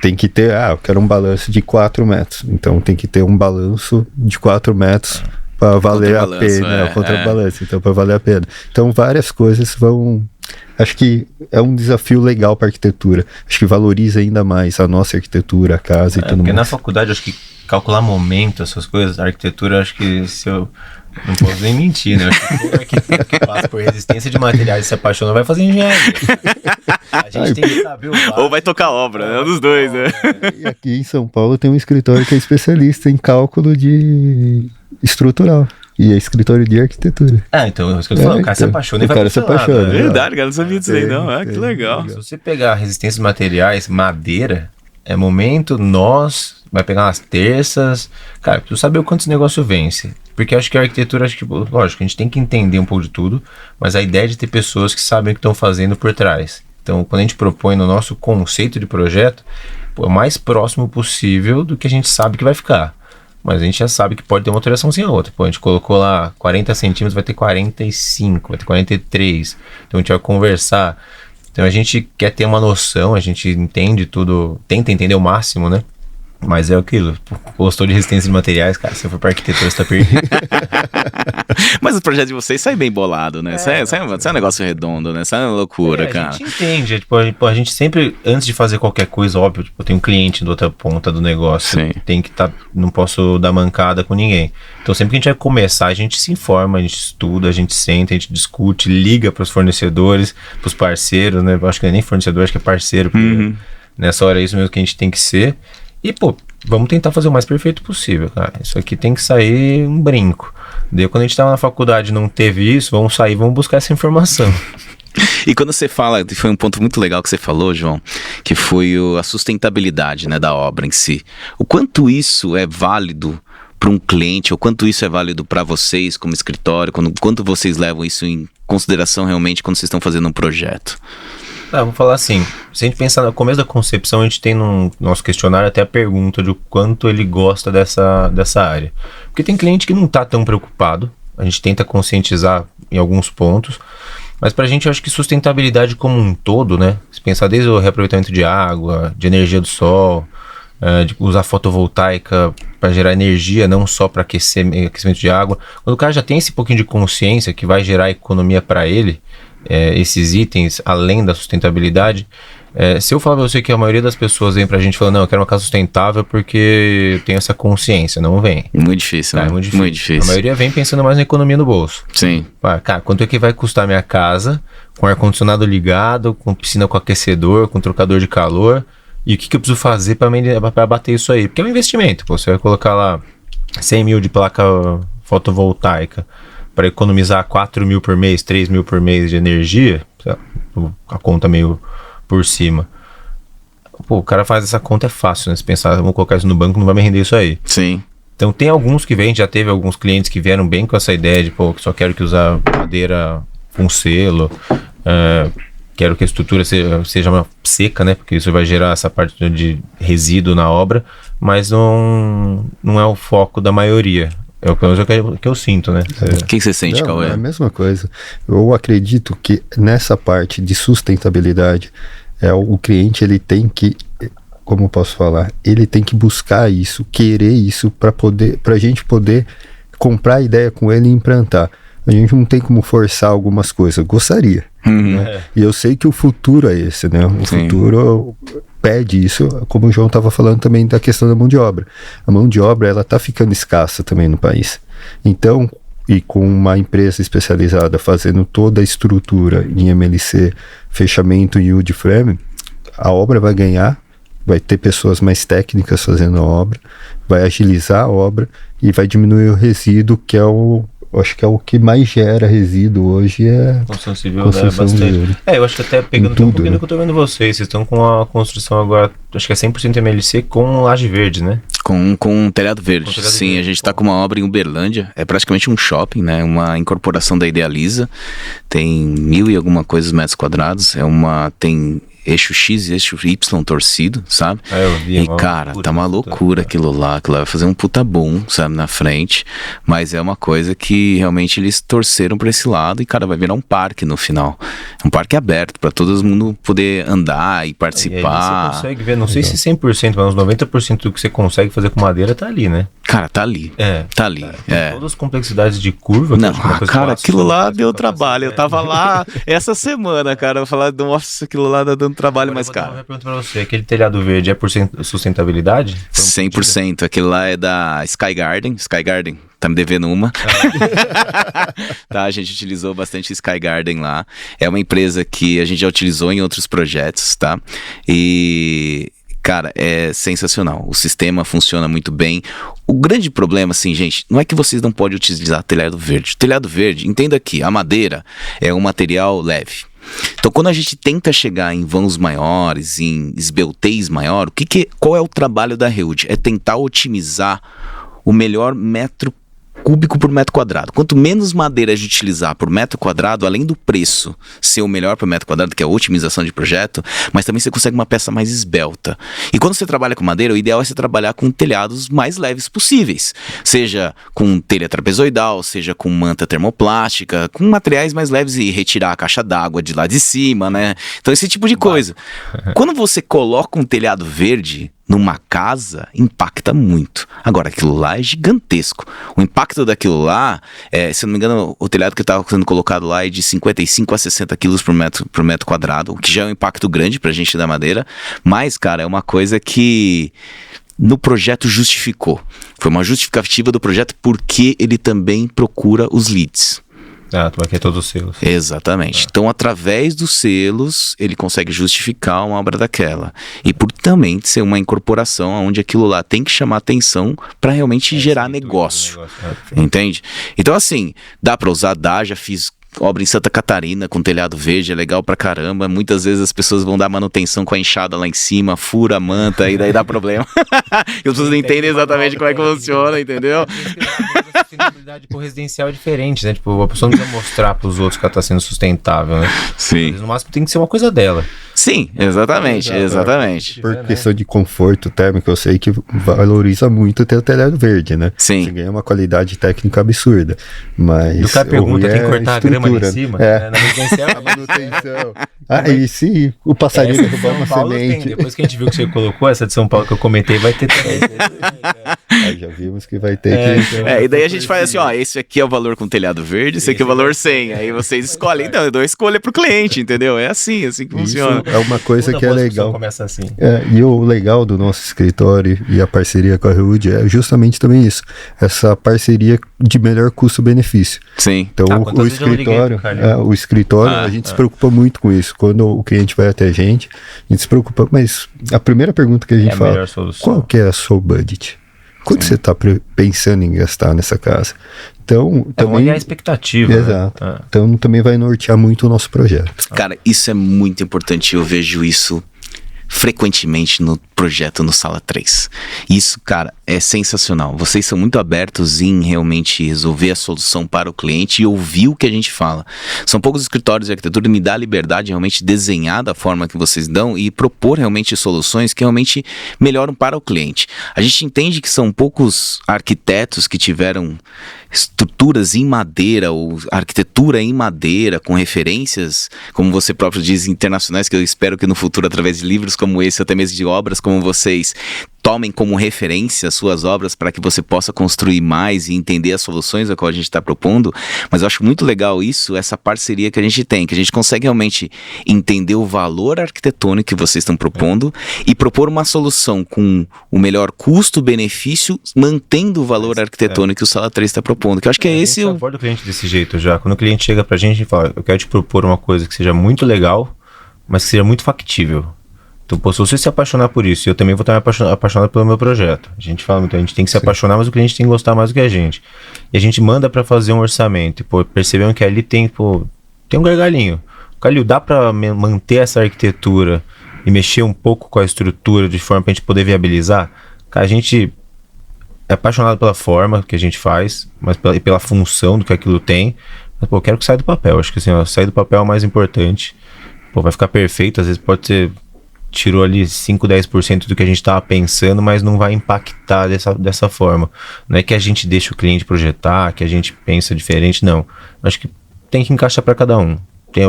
Tem que ter, eu quero um balanço de 4 metros. Então tem que ter um balanço de 4 metros para valer a pena. O contrabalanço, então para valer a pena. Então várias coisas vão... Acho que é um desafio legal para a arquitetura. Acho que valoriza ainda mais a nossa arquitetura, a casa e tudo mais. Porque na faculdade, acho que calcular momento, essas coisas, a arquitetura, acho que se eu... Não posso nem mentir, né? Acho que todo arquiteto que passa por resistência de materiais e se apaixona vai fazer engenharia. A gente tem que saber o básico. Ou vai tocar obra, né? Um dos dois, né? E aqui em São Paulo tem um escritório que é especialista em cálculo de estrutural. E é escritório de arquitetura. Então, isso que eu tô falando, o cara se apaixona e vai se apaixona. Nada, né? Verdade, cara, não sabia disso aí não. Que legal. Se você pegar resistência de materiais, madeira, é momento, vai pegar umas terças. Cara, preciso saber o quanto esse negócio vence. Porque eu acho que a arquitetura, lógico, a gente tem que entender um pouco de tudo, mas a ideia de ter pessoas que sabem o que estão fazendo por trás. Então, quando a gente propõe no nosso conceito de projeto, é o mais próximo possível do que a gente sabe que vai ficar. Mas a gente já sabe que pode ter uma alteraçãozinha ou outra. Pô, a gente colocou lá 40 centímetros, vai ter 45, vai ter 43. Então a gente vai conversar. Então a gente quer ter uma noção, a gente entende tudo, tenta entender o máximo, né? Mas é aquilo, gostou de resistência de materiais, cara, se for pra arquitetura, você tá perdido. Mas o projeto de vocês sai bem bolado, né? Sai um negócio redondo, né? Sai uma loucura, cara. A gente entende, a gente sempre, antes de fazer qualquer coisa, óbvio, tem um cliente da outra ponta do negócio, Sim. Tem que não posso dar mancada com ninguém. Então sempre que a gente vai começar, a gente se informa, a gente estuda, a gente senta, a gente discute, liga pros fornecedores, pros parceiros, né? Eu acho que não é nem fornecedor, acho que é parceiro, porque nessa hora é isso mesmo que a gente tem que ser. E, vamos tentar fazer o mais perfeito possível, cara. Isso aqui tem que sair um brinco. Daí, quando a gente tava na faculdade e não teve isso, vamos buscar essa informação. E quando você fala, foi um ponto muito legal que você falou, João, que foi a sustentabilidade, né, da obra em si. O quanto isso é válido para um cliente, ou quanto isso é válido para vocês como escritório, quanto vocês levam isso em consideração realmente quando vocês estão fazendo um projeto? Vamos falar assim, se a gente pensar no começo da concepção, a gente tem no nosso questionário até a pergunta de o quanto ele gosta dessa área. Porque tem cliente que não está tão preocupado, a gente tenta conscientizar em alguns pontos, mas pra gente eu acho que sustentabilidade como um todo, né? Se pensar desde o reaproveitamento de água, de energia do sol, de usar fotovoltaica para gerar energia, não só para aquecimento de água. Quando o cara já tem esse pouquinho de consciência que vai gerar economia para ele, esses itens, além da sustentabilidade, se eu falar pra você que a maioria das pessoas vem pra gente falando, não, eu quero uma casa sustentável porque eu tenho essa consciência, não vem. Muito difícil, né? É muito difícil. Muito difícil. A maioria vem pensando mais na economia no bolso. Sim. Cara, quanto é que vai custar minha casa, com ar-condicionado ligado, com piscina com aquecedor, com trocador de calor, e o que eu preciso fazer pra bater isso aí? Porque é um investimento, você vai colocar lá 100 mil de placa fotovoltaica, para economizar 4 mil por mês, 3 mil por mês de energia, a conta meio por cima. O cara faz essa conta, é fácil, né? Se pensar, vamos colocar isso no banco, não vai me render isso aí. Sim. Então tem alguns que vêm, já teve alguns clientes que vieram bem com essa ideia de, que só quero que usar madeira com selo, quero que a estrutura seja uma seca, né? Porque isso vai gerar essa parte de resíduo na obra, mas não é o foco da maioria. É pelo menos o que eu sinto, né? O que você sente, Cauê? É a mesma coisa. Eu acredito que nessa parte de sustentabilidade, o cliente ele tem que, como eu posso falar, ele tem que buscar isso, querer isso para a gente poder comprar a ideia com ele e implantar. A gente não tem como forçar algumas coisas. Eu gostaria. Né? E eu sei que o futuro é esse, né? O futuro pede isso, como o João estava falando também da questão da mão de obra. A mão de obra, ela está ficando escassa também no país. Então, e com uma empresa especializada fazendo toda a estrutura em MLC, fechamento em wood frame, a obra vai ganhar, vai ter pessoas mais técnicas fazendo a obra, vai agilizar a obra e vai diminuir o resíduo, que acho que é o que mais gera resíduo hoje, construção civil, né? Bastante. Eu acho que até pegando tudo, um pouquinho do que eu tô vendo vocês estão com a construção agora, acho que é 100% MLC com laje verde, né? Com telhado verde. Sim, a gente tá com uma obra em Uberlândia, é praticamente um shopping, né? Uma incorporação da Idealiza, tem 1.000 e alguma coisa metros quadrados, tem eixo X e eixo Y torcido, sabe? Eu vi. E cara, tá uma loucura aquilo lá vai fazer um puta boom, sabe, na frente, mas é uma coisa que realmente eles torceram pra esse lado e, cara, vai virar um parque no final. Um parque aberto pra todo mundo poder andar e participar. E aí você consegue ver, não sei se 100%, mas uns 90% do que você consegue fazer com madeira tá ali, né? Cara, tá ali. Tá ali. Todas as complexidades de curva. Não, cara, aquilo lá deu trabalho. Eu tava lá essa semana, cara. Eu falei, nossa, aquilo lá tá dando trabalho, mas, cara. Eu pergunto pra você, aquele telhado verde é por sustentabilidade? 100%. Aquele lá é da Sky Garden. Sky Garden, tá me devendo uma. Tá, a gente utilizou bastante Sky Garden lá. É uma empresa que a gente já utilizou em outros projetos, tá? E... cara, é sensacional. O sistema funciona muito bem. O grande problema, assim, gente, não é que vocês não podem utilizar telhado verde. Telhado verde, entenda que a madeira é um material leve. Então, quando a gente tenta chegar em vãos maiores, em esbeltez maior, qual é o trabalho da Rewood? É tentar otimizar o melhor metro cúbico por metro quadrado. Quanto menos madeira a gente utilizar por metro quadrado, além do preço ser o melhor por metro quadrado, que é a otimização de projeto, mas também você consegue uma peça mais esbelta. E quando você trabalha com madeira, o ideal é você trabalhar com telhados mais leves possíveis. Seja com telha trapezoidal, seja com manta termoplástica, com materiais mais leves e retirar a caixa d'água de lá de cima, né? Então esse tipo de coisa. Quando você coloca um telhado verde numa casa, impacta muito. Agora, aquilo lá é gigantesco. O impacto daquilo lá, se eu não me engano, o telhado que estava sendo colocado lá é de 55 a 60 quilos por metro quadrado, o que já é um impacto grande pra gente da madeira, mas, cara, é uma coisa que no projeto justificou. Foi uma justificativa do projeto porque ele também procura os LEEDs. Tu vai querer todos os selos. Exatamente. Então, através dos selos, ele consegue justificar uma obra daquela. E por também ser uma incorporação onde aquilo lá tem que chamar atenção para realmente gerar negócio. Entende? Então, assim, dá para usar, já fiz obra em Santa Catarina com telhado verde, é legal pra caramba. Muitas vezes as pessoas vão dar manutenção com a enxada lá em cima, fura a manta e daí dá problema. E as pessoas não entendem exatamente como é que funciona, entendeu? A sustentabilidade pro residencial é diferente, né? Tipo, a pessoa não precisa mostrar pros outros que ela tá sendo sustentável, né? Sim. No máximo tem que ser uma coisa dela. Sim, exatamente. Por questão de conforto térmico, eu sei que valoriza muito ter o telhado verde, né? Sim. Você ganha uma qualidade técnica absurda. Mas. Do cara pergunta, tem que cortar a grama ali em cima? É. Na residencial. A manutenção. E se o passarinho derrubar uma semente? Depois que a gente viu que você colocou, essa de São Paulo que eu comentei, vai ter também. Aí já vimos que vai ter que. E daí a gente faz assim, esse aqui é o valor com telhado verde, esse aqui é o valor 100. Aí vocês escolhem. Então, eu dou escolha pro cliente, entendeu? É assim que funciona. É uma coisa que é legal. Começa assim. E o legal do nosso escritório e a parceria com a Rewood é justamente também isso. Essa parceria de melhor custo-benefício. Sim. Então o escritório, a gente se preocupa muito com isso. Quando o cliente vai até a gente se preocupa. Mas a primeira pergunta que a gente fala, qual que é a sua budget? Quanto você está pensando em gastar nessa casa? Então, também a expectativa. Exato. Né? Então também vai nortear muito o nosso projeto. Cara, isso é muito importante. Eu vejo isso frequentemente no projeto no Sala 3. Isso, cara, é sensacional. Vocês são muito abertos em realmente resolver a solução para o cliente e ouvir o que a gente fala. São poucos escritórios de arquitetura que me dá a liberdade de realmente desenhar da forma que vocês dão e propor realmente soluções que realmente melhoram para o cliente. A gente entende que são poucos arquitetos que tiveram estruturas em madeira ou arquitetura em madeira com referências, como você próprio diz, internacionais, que eu espero que no futuro, através de livros como esse, até mesmo de obras como vocês, tomem como referência as suas obras para que você possa construir mais e entender as soluções a qual a gente está propondo. Mas eu acho muito legal isso, essa parceria que a gente tem, que a gente consegue realmente entender o valor arquitetônico que vocês estão propondo e propor uma solução com o melhor custo-benefício, mantendo o valor arquitetônico que o Sala 3 está propondo, que eu acho que é esse... A gente aborda o cliente desse jeito já. Quando o cliente chega pra gente e fala, eu quero te propor uma coisa que seja muito legal, mas que seja muito factível. Então, se você se apaixonar por isso, eu também vou estar apaixonado pelo meu projeto. A gente fala muito, a gente tem que se apaixonar, mas o cliente tem que gostar mais do que a gente. E a gente manda para fazer um orçamento. E, percebemos que ali tem um gargalinho. Calil, dá para manter essa arquitetura e mexer um pouco com a estrutura de forma para a gente poder viabilizar? A gente é apaixonado pela forma que a gente faz, mas pela função do que aquilo tem. Mas, eu quero que saia do papel. Acho que assim, sair do papel é o mais importante. Vai ficar perfeito, às vezes pode ser... Tirou ali 5, 10% do que a gente estava pensando, mas não vai impactar dessa forma. Não é que a gente deixa o cliente projetar, que a gente pensa diferente, não. Acho que tem que encaixar para cada um. Tem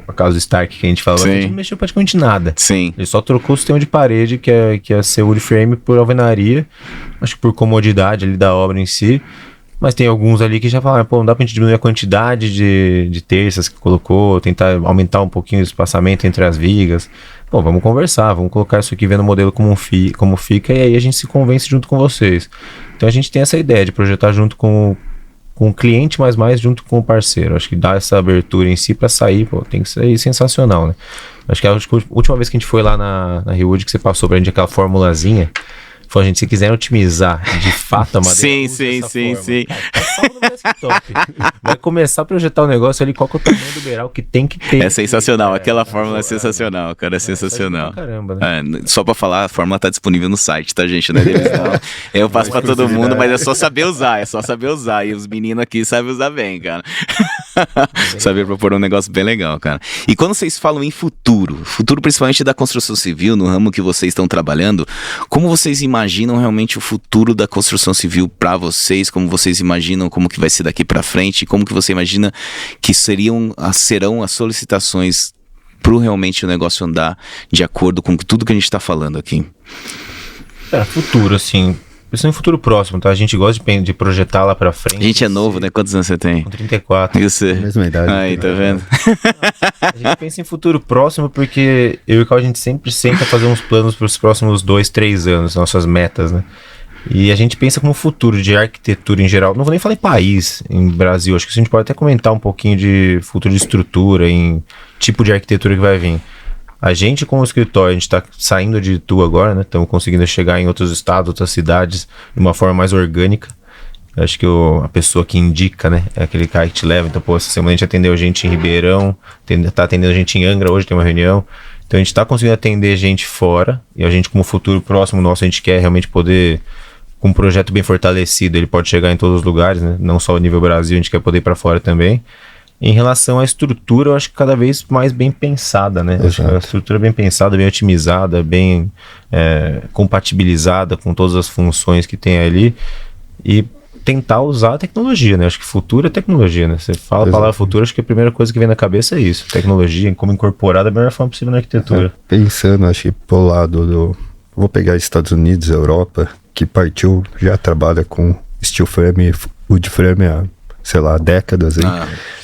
a casa do Stark que a gente falou, a gente não mexeu praticamente nada. Sim. Ele só trocou o sistema de parede, que é ser wood frame por alvenaria. Acho que por comodidade ali da obra em si. Mas tem alguns ali que já falaram, não dá pra gente diminuir a quantidade de terças que colocou, tentar aumentar um pouquinho o espaçamento entre as vigas. Vamos conversar, vamos colocar isso aqui vendo o modelo como fica, e aí a gente se convence junto com vocês. Então a gente tem essa ideia de projetar junto com o cliente, mas mais junto com o parceiro. Acho que dá essa abertura em si para sair, tem que sair sensacional, né? Acho que a última vez que a gente foi lá na Rewood, que você passou pra gente aquela formulazinha, Falou, gente, se quiserem otimizar de fato a madeira, Sim, use sim, dessa sim, forma. sim. Cara, tá salvo no desktop. Vai começar a projetar o negócio ali, qual que é o tamanho do beiral que tem que ter. É sensacional, aquela fórmula é sensacional, cara, é sensacional. Caramba, né? Só pra falar, a fórmula tá disponível no site, tá, gente? Não é deles, não. Eu passo pra todo mundo, mas é só saber usar, E os meninos aqui sabem usar bem, cara. Saber propor um negócio bem legal, cara. E quando vocês falam em futuro principalmente da construção civil, no ramo que vocês estão trabalhando, como vocês imaginam realmente o futuro da construção civil pra vocês? Como vocês imaginam como que vai ser daqui pra frente? Como que você imagina que serão as solicitações pro realmente o negócio andar de acordo com tudo que a gente tá falando aqui? Futuro, assim... Isso é um futuro próximo, tá? A gente gosta de projetar lá pra frente. A gente é novo, né? Quantos anos você tem? Com 34. E você? Mesma idade. Aí, tá vendo? A gente pensa em futuro próximo porque eu e o Cal, a gente sempre senta fazer uns planos pros próximos 2, 3 anos, nossas metas, né? E a gente pensa como futuro de arquitetura em geral. Não vou nem falar em país, em Brasil. Acho que a gente pode até comentar um pouquinho de futuro de estrutura, em tipo de arquitetura que vai vir. A gente, como escritório, a gente está saindo de Itu agora, né? Estamos conseguindo chegar em outros estados, outras cidades, de uma forma mais orgânica. Acho que a pessoa que indica, né? É aquele cara que te leva. Então, essa semana a gente atendeu gente em Ribeirão, tá atendendo gente em Angra, hoje tem uma reunião. Então, a gente está conseguindo atender gente fora. E a gente, como futuro próximo nosso, a gente quer realmente poder, com um projeto bem fortalecido, ele pode chegar em todos os lugares, né? Não só a nível Brasil, a gente quer poder ir para fora também. Em relação à estrutura, eu acho que cada vez mais bem pensada, né? Acho que a estrutura bem pensada, bem otimizada, bem compatibilizada com todas as funções que tem ali e tentar usar a tecnologia, né? Acho que futuro é tecnologia, né? Você fala a palavra futuro, acho que a primeira coisa que vem na cabeça é isso. Tecnologia, como incorporar da melhor forma possível na arquitetura. Pensando, acho que pro lado do... Vou pegar Estados Unidos, Europa, que partiu, já trabalha com steel frame, wood frame sei lá, décadas aí.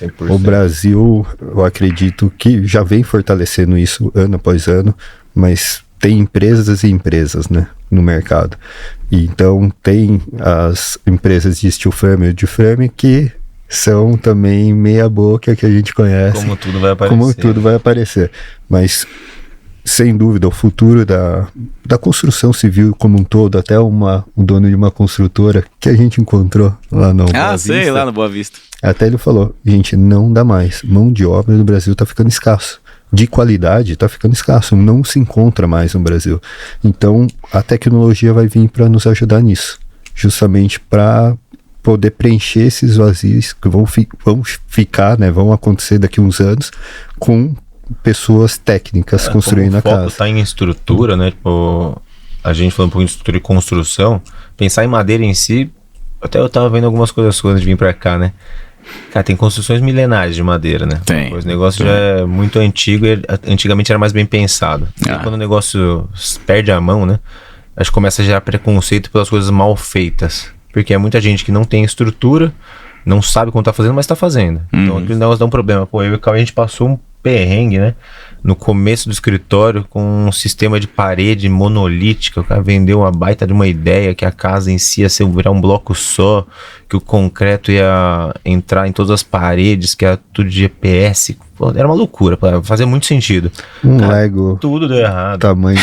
100%. O Brasil, eu acredito que já vem fortalecendo isso ano após ano, mas tem empresas e empresas, né, no mercado. E então tem as empresas de steel frame e de frame que são também meia boca que a gente conhece. Como tudo vai aparecer. Como tudo vai aparecer. Mas sem dúvida, o futuro da construção civil como um todo, até o dono de uma construtora que a gente encontrou lá no Boa sei, Vista, lá no Boa Vista. até ele falou, gente, não dá mais, mão de obra no Brasil tá ficando escasso, de qualidade tá ficando escasso, não se encontra mais no Brasil. Então a tecnologia vai vir para nos ajudar nisso, justamente para poder preencher esses vazios que vão ficar, né, vão acontecer daqui a uns anos com pessoas técnicas construindo a casa. O foco tá em estrutura, né? Tipo, a gente falando um pouquinho de estrutura e construção, pensar em madeira em si, até eu tava vendo algumas coisas antes de vir pra cá, né? Cara, tem construções milenares de madeira, né? Tem. O negócio já é muito antigo e antigamente era mais bem pensado. E quando o negócio perde a mão, né? Acho que começa a gerar preconceito pelas coisas mal feitas. Porque é muita gente que não tem estrutura, não sabe como tá fazendo, mas tá fazendo. Então aquele negócio dá um problema. Pô, eu e o Cauê, a gente passou um perrengue, né? No começo do escritório, com um sistema de parede monolítica. O cara vendeu uma baita de uma ideia que a casa em si ia virar um bloco só, que o concreto ia entrar em todas as paredes, que era tudo de EPS. Pô, era uma loucura, fazia muito sentido. Lego. Tudo deu errado. Tamanho.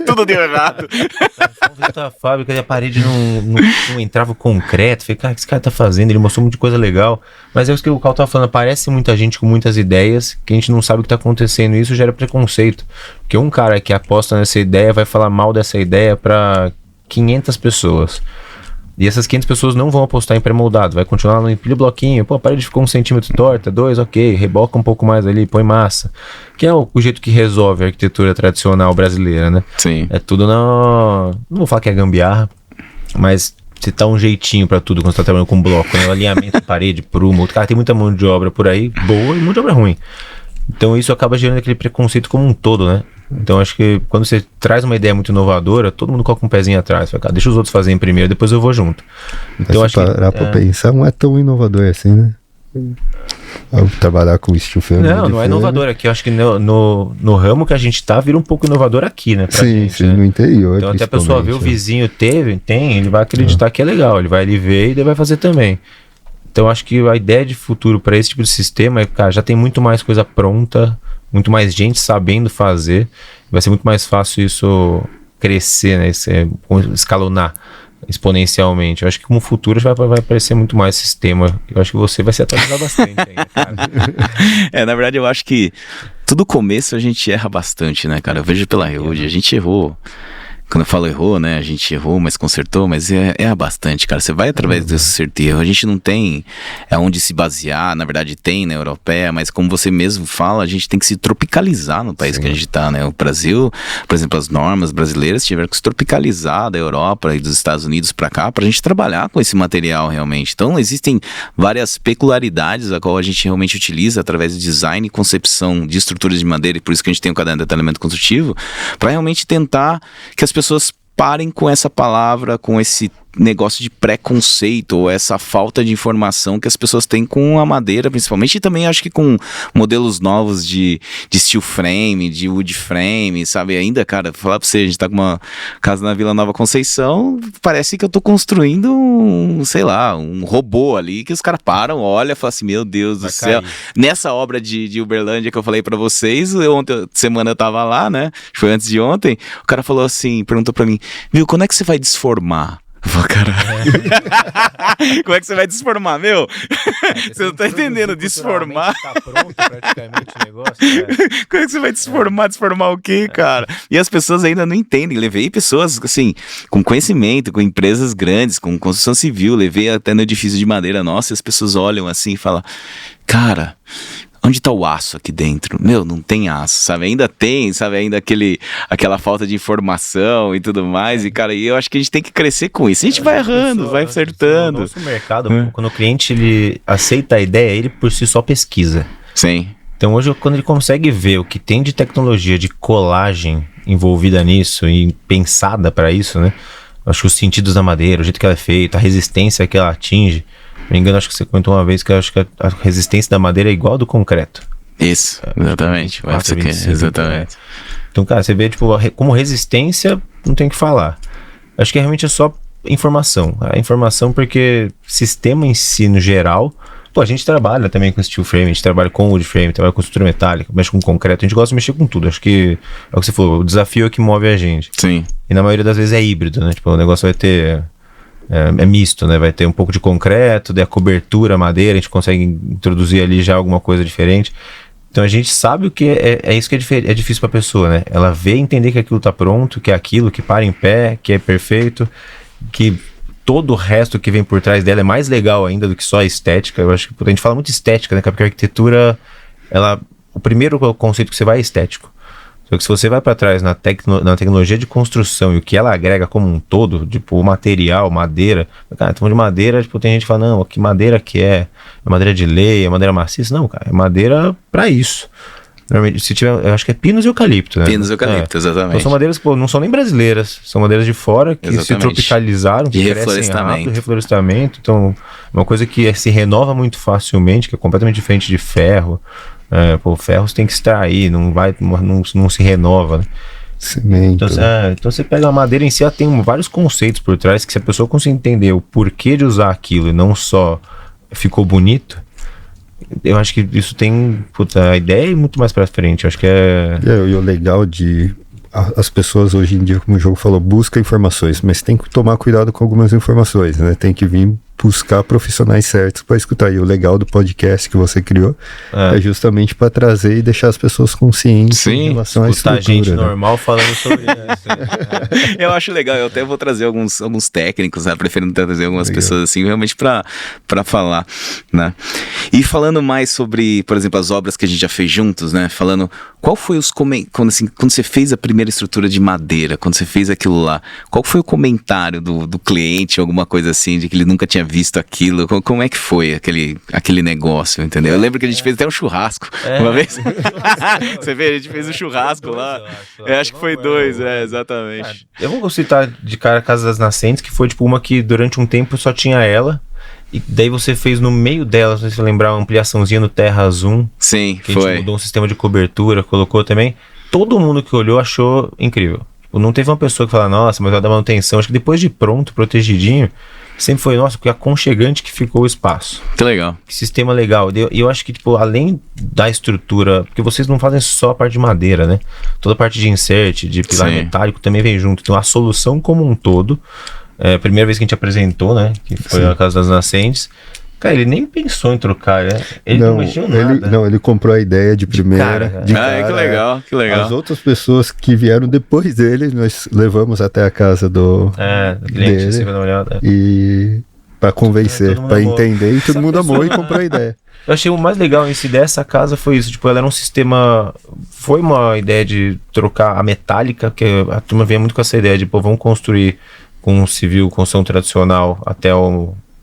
Tudo deu errado. Fomos a fábrica e a parede não entrava o concreto. Falei, cara, o que esse cara tá fazendo? Ele mostrou muita coisa legal. Mas é isso que o Cal tava falando, aparece muita gente com muitas ideias que a gente não sabe o que tá acontecendo. E isso gera preconceito. Porque um cara que aposta nessa ideia vai falar mal dessa ideia para 500 pessoas. E essas 500 pessoas não vão apostar em pré-moldado. Vai continuar no empilho bloquinho. Pô, a parede ficou 1 centímetro torta, 2, ok. Reboca um pouco mais ali, põe massa. Que é o jeito que resolve a arquitetura tradicional brasileira, né? Sim. É tudo na... Não vou falar que é gambiarra, mas você tá um jeitinho pra tudo quando você tá trabalhando com bloco, né? O alinhamento de parede, prumo. Cara, tem muita mão de obra por aí, boa, e mão de obra ruim. Então isso acaba gerando aquele preconceito como um todo, né? Então acho que quando você traz uma ideia muito inovadora, todo mundo coloca um pezinho atrás. Fala, cara, deixa os outros fazerem primeiro, depois eu vou junto. Então Mas acho parar pra pensar, não é tão inovador assim, né? Trabalhar com steel frame. Não é inovador aqui. Eu acho que no ramo que a gente tá, vira um pouco inovador aqui, né? Sim, gente, né? no interior. Então até a pessoa vê o vizinho tem, ele vai acreditar que é legal. Ele vai ali ver e ele vai fazer também. Então acho que a ideia de futuro para esse tipo de sistema é, cara, já tem muito mais coisa pronta, muito mais gente sabendo fazer. Vai ser muito mais fácil isso crescer, né? Escalonar exponencialmente. Eu acho que como futuro já vai aparecer muito mais sistema. Eu acho que você vai se atualizar bastante ainda, cara. Na verdade, eu acho que tudo começo a gente erra bastante, né, cara? Eu vejo pela Reud, a gente errou. Quando eu falo errou, né, a gente errou, mas consertou, mas erra bastante, cara. Você vai através desse acerto e erro. A gente não tem onde se basear, na verdade tem na europeia, mas como você mesmo fala, a gente tem que se tropicalizar no país que a gente tá, né? O Brasil, por exemplo, as normas brasileiras tiveram que se tropicalizar da Europa e dos Estados Unidos pra cá, pra gente trabalhar com esse material realmente. Então, existem várias peculiaridades a qual a gente realmente utiliza através do design e concepção de estruturas de madeira, e por isso que a gente tem o caderno de detalhamento construtivo, pra realmente tentar que as pessoas parem com essa palavra, com esse negócio de preconceito ou essa falta de informação que as pessoas têm com a madeira, principalmente, e também acho que com modelos novos de steel frame, de wood frame, sabe? Ainda, cara, vou falar pra você, a gente tá com uma casa na Vila Nova Conceição, parece que eu tô construindo sei lá, um robô ali, que os caras param, olham e falam assim, meu Deus do céu. Nessa obra de Uberlândia que eu falei pra vocês, semana eu tava lá, né? Foi antes de ontem, o cara falou assim, perguntou pra mim, viu, quando é que você vai desformar? Eu falei, caralho. Como é que você vai desformar, meu? Você não tá entendendo, desformar. Tá pronto praticamente o negócio, cara. Como é que você vai desformar? Desformar o quê, cara? E as pessoas ainda não entendem. Levei pessoas, assim, com conhecimento, com empresas grandes, com construção civil, levei até no edifício de madeira nossa, e as pessoas olham assim e falam, cara, onde tá o aço aqui dentro? Meu, não tem aço, sabe? Ainda tem, sabe? Ainda aquela falta de informação e tudo mais. E, cara, eu acho que a gente tem que crescer com isso. A gente vai errando, vai acertando. No nosso mercado, quando o cliente ele aceita a ideia, ele por si só pesquisa. Sim. Então, hoje, quando ele consegue ver o que tem de tecnologia de colagem envolvida nisso e pensada para isso, né? Acho que os sentidos da madeira, o jeito que ela é feita, a resistência que ela atinge. Não me engano, acho que você comentou uma vez que eu acho que a resistência da madeira é igual ao do concreto. Isso, exatamente. Exatamente. Então, cara, você vê, tipo, como resistência, não tem o que falar. Acho que realmente é só informação. A informação porque sistema em si, no geral... Pô, a gente trabalha também com steel frame, a gente trabalha com wood frame, trabalha com estrutura metálica, mexe com concreto, a gente gosta de mexer com tudo. Acho que é o que você falou, o desafio é o que move a gente. Sim. E na maioria das vezes é híbrido, né? Tipo, o negócio vai ter... É misto, né? Vai ter um pouco de concreto, daí a cobertura, a madeira, a gente consegue introduzir ali já alguma coisa diferente. Então a gente sabe o que é isso que é difícil pra pessoa, né? Ela vê e entender que aquilo tá pronto, que é aquilo, que para em pé, que é perfeito, que todo o resto que vem por trás dela é mais legal ainda do que só a estética. Eu acho que a gente fala muito estética, né? Porque a arquitetura, o primeiro conceito que você vai é estético. Só que se você vai para trás na tecnologia de construção e o que ela agrega como um todo, tipo o material, madeira, cara, estamos de madeira, tipo, tem gente que fala, não, que madeira que é madeira de lei, é madeira maciça, não, cara, é madeira para isso. Normalmente, se tiver, eu acho que é pinos e eucalipto, né? Pinos e eucalipto, exatamente. Então são madeiras que não são nem brasileiras, são madeiras de fora que se tropicalizaram, que crescem rápido, reflorestamento, então uma coisa que se renova muito facilmente, que é completamente diferente de ferro. O ferro você tem que extrair, não se renova, né? Cimento. Então você pega a madeira em si, ela tem vários conceitos por trás que se a pessoa conseguir entender o porquê de usar aquilo e não só ficou bonito, eu acho que isso tem a ideia é muito mais pra frente. Eu acho que e o legal as pessoas hoje em dia, como o jogo falou, buscam informações, mas tem que tomar cuidado com algumas informações, né? Tem que vir buscar profissionais certos para escutar. E o legal do podcast que você criou é justamente para trazer e deixar as pessoas conscientes em relação à estrutura. Gente normal falando sobre isso. Eu acho legal, eu até vou trazer alguns técnicos, né? Preferindo trazer algumas pessoas assim, realmente para falar, né? E falando mais sobre, por exemplo, as obras que a gente já fez juntos, né? Falando, qual foi quando você fez a primeira estrutura de madeira, quando você fez aquilo lá, qual foi o comentário do cliente, alguma coisa assim, de que ele nunca tinha visto aquilo? Como é que foi aquele negócio, entendeu? Eu lembro que a gente fez até um churrasco uma vez. Você vê, a gente fez um churrasco lá. Eu acho que foi 2, exatamente. Eu vou citar de cara a Casa das Nascentes, que foi tipo uma que durante um tempo só tinha ela. E daí você fez no meio dela, se você lembrar, uma ampliaçãozinha no Terra Zoom. Sim, que foi. A gente mudou um sistema de cobertura, colocou também. Todo mundo que olhou achou incrível. Não teve uma pessoa que fala, nossa, mas vai dar manutenção. Acho que depois de pronto, protegidinho, sempre foi, nossa, que aconchegante que ficou o espaço. Que legal. Que sistema legal. E eu acho que, tipo, além da estrutura, porque vocês não fazem só a parte de madeira, né? Toda a parte de insert, de pilar Sim. metálico também vem junto. Então a solução como um todo, a primeira vez que a gente apresentou, né? Que foi a Casa das Nascentes. Cara, ele nem pensou em trocar, né? Ele não mexeu nada. Ele comprou a ideia de primeira. cara. de cara, Que legal, que legal. As outras pessoas que vieram depois dele, nós levamos até a casa do cliente, dele, você vai dar uma olhada. e para convencer, Todo mundo para amou. entender, e todo Essa mundo amou e pessoa- comprou a ideia. Eu achei o mais legal em si dessa casa foi isso, tipo, ela era um sistema, foi uma ideia de trocar a metálica, que a turma vinha muito com essa ideia de, pô, vamos construir com um civil, construção tradicional até a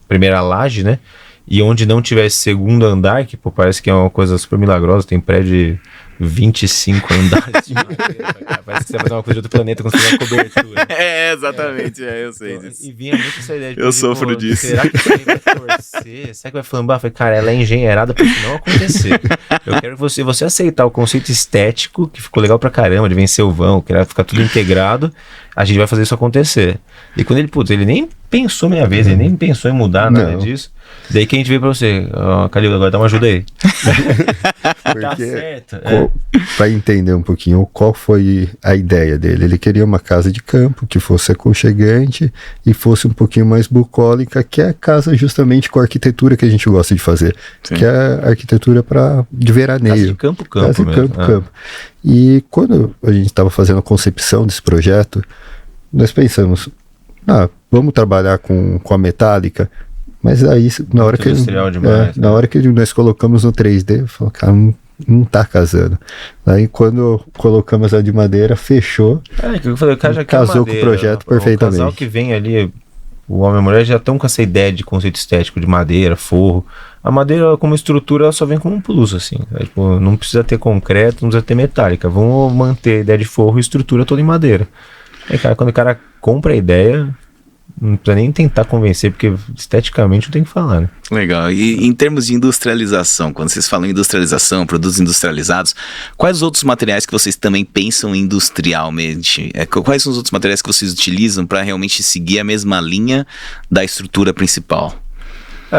primeira laje, né? E onde não tivesse segundo andar, que pô, parece que é uma coisa super milagrosa, tem prédio de 25 andares de madeira, cara. Parece que você vai fazer uma coisa de outro planeta construir uma cobertura. Exatamente, eu sei disso. E vinha muito essa ideia de Eu sofro disso. Será que isso aí vai torcer? Será que vai flambar? Eu falei, cara, ela é engenheirada pra isso não acontecer. Eu quero que você aceitar o conceito estético, que ficou legal pra caramba, de vencer o vão, que era ficar tudo integrado, a gente vai fazer isso acontecer. E quando ele nem pensou meia vez, ele nem pensou em mudar nada Não. disso. Daí que a gente veio pra você, Calil, agora dá uma ajuda aí. Tá Porque, certo. para entender um pouquinho qual foi a ideia dele, ele queria uma casa de campo que fosse aconchegante e fosse um pouquinho mais bucólica, que é a casa justamente com a arquitetura que a gente gosta de fazer, Sim. que é a arquitetura de veraneio. Casa de campo, Casa de mesmo. campo. E quando a gente estava fazendo a concepção desse projeto, nós pensamos, vamos trabalhar com a metálica, mas aí na hora Muito industrial demais, né? na hora que nós colocamos no 3D, eu falei, cara, não tá casando. Aí quando colocamos a de madeira, fechou. Que eu falei, o cara já quer Casou madeira. com o projeto perfeitamente. O casal que vem ali, o homem e a mulher já estão com essa ideia de conceito estético de madeira, forro. A madeira como estrutura ela só vem como um plus, assim. Tipo, não precisa ter concreto, não precisa ter metálica. Vamos manter a ideia de forro e estrutura toda em madeira. Aí, cara, quando o cara compra a ideia, não precisa nem tentar convencer, porque esteticamente não tem o que falar, né? Legal. E em termos de industrialização, quando vocês falam em industrialização, produtos industrializados, quais os outros materiais que vocês também pensam industrialmente? Quais são os outros materiais que vocês utilizam para realmente seguir a mesma linha da estrutura principal?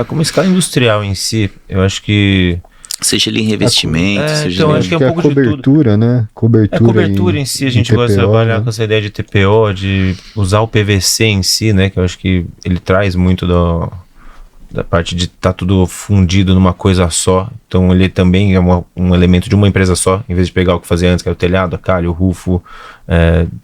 Como escala industrial em si, eu acho que... Seja ele em revestimento, seja então, ele... acho que é um a pouco de cobertura, né? Cobertura em si, a gente gosta de TPO, trabalhar né? com essa ideia de TPO, de usar o PVC em si, né? Que eu acho que ele traz muito da parte de estar tudo fundido numa coisa só. Então ele também é um elemento de uma empresa só, em vez de pegar o que fazia antes, que era o telhado, a calha, o rufo,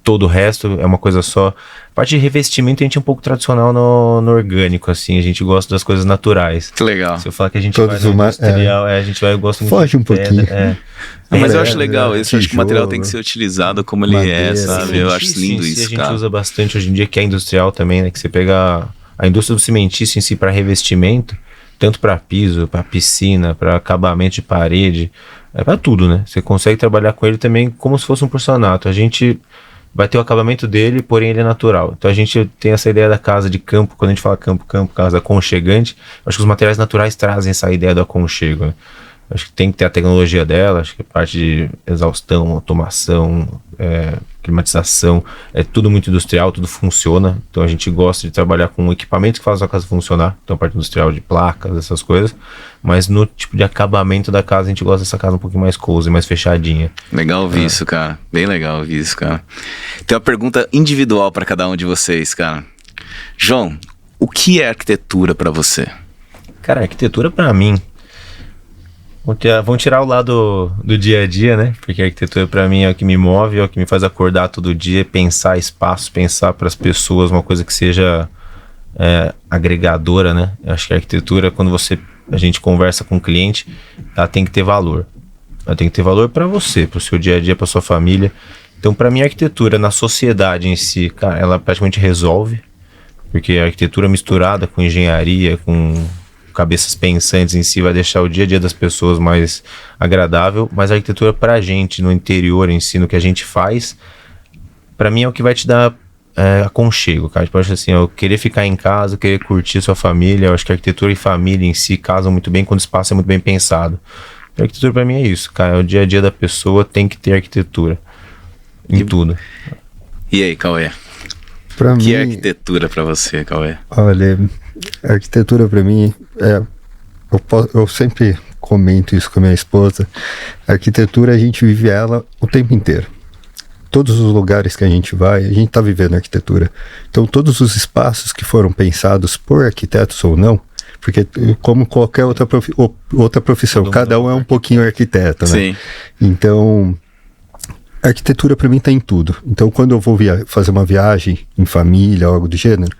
todo o resto é uma coisa só. A parte de revestimento a gente é um pouco tradicional no orgânico, assim, a gente gosta das coisas naturais. Que legal. Se eu falar que a gente Todos vai no industrial, a gente vai, gosta muito Foge de um pouquinho. pedra, Mas eu É, acho legal isso, eu acho que o material tem que ser tijolo, utilizado como ele é, madeira, sabe? Eu acho Cimentício lindo em si, isso, a gente cara. usa bastante hoje em dia, que é industrial também, né? Que você pega a indústria do cimentício em si para revestimento, tanto para piso, para piscina, para acabamento de parede, para tudo, né? Você consegue trabalhar com ele também como se fosse um porcelanato. A gente vai ter o acabamento dele, porém ele é natural. Então a gente tem essa ideia da casa de campo, quando a gente fala campo, casa aconchegante, acho que os materiais naturais trazem essa ideia do aconchego, né? Acho que tem que ter a tecnologia dela, acho que a parte de exaustão, automação, climatização, é tudo muito industrial, tudo funciona. Então a gente gosta de trabalhar com equipamentos que fazem a casa funcionar. Então a parte industrial de placas, essas coisas. Mas no tipo de acabamento da casa, a gente gosta dessa casa um pouquinho mais cozy, mais fechadinha. Legal ouvir isso, cara. Bem legal ouvir isso, cara. Tem uma pergunta individual para cada um de vocês, cara. João, o que é arquitetura para você? Cara, arquitetura pra mim... Vamos tirar o lado do dia a dia, né? Porque a arquitetura pra mim é o que me move, é o que me faz acordar todo dia, pensar espaço, pensar pras pessoas, uma coisa que seja agregadora, né? Eu acho que a arquitetura, quando a gente conversa com o cliente, ela tem que ter valor. Ela tem que ter valor pra você, pro seu dia a dia, pra sua família. Então, pra mim, a arquitetura na sociedade em si, cara, ela praticamente resolve, porque a arquitetura misturada com engenharia, com cabeças pensantes em si, vai deixar o dia a dia das pessoas mais agradável, mas a arquitetura pra gente, no interior em si, no que a gente faz, pra mim é o que vai te dar aconchego, cara. Tipo, eu acho assim, eu querer ficar em casa, querer curtir sua família, eu acho que a arquitetura e família em si casam muito bem quando o espaço é muito bem pensado. A arquitetura pra mim é isso, cara, o dia a dia da pessoa tem que ter arquitetura em tudo. E aí, Cauê? Pra Que mim, é arquitetura pra você, Cauê? olha, a arquitetura pra mim eu sempre comento isso com a minha esposa. A arquitetura, a gente vive ela o tempo inteiro. Todos os lugares que a gente vai, a gente está vivendo arquitetura. Então, todos os espaços que foram pensados por arquitetos ou não, porque como qualquer outra profissão, cada um é um pouquinho arquiteto, né? Sim. Então, a arquitetura para mim está em tudo. Então, quando eu vou fazer uma viagem em família, algo do gênero,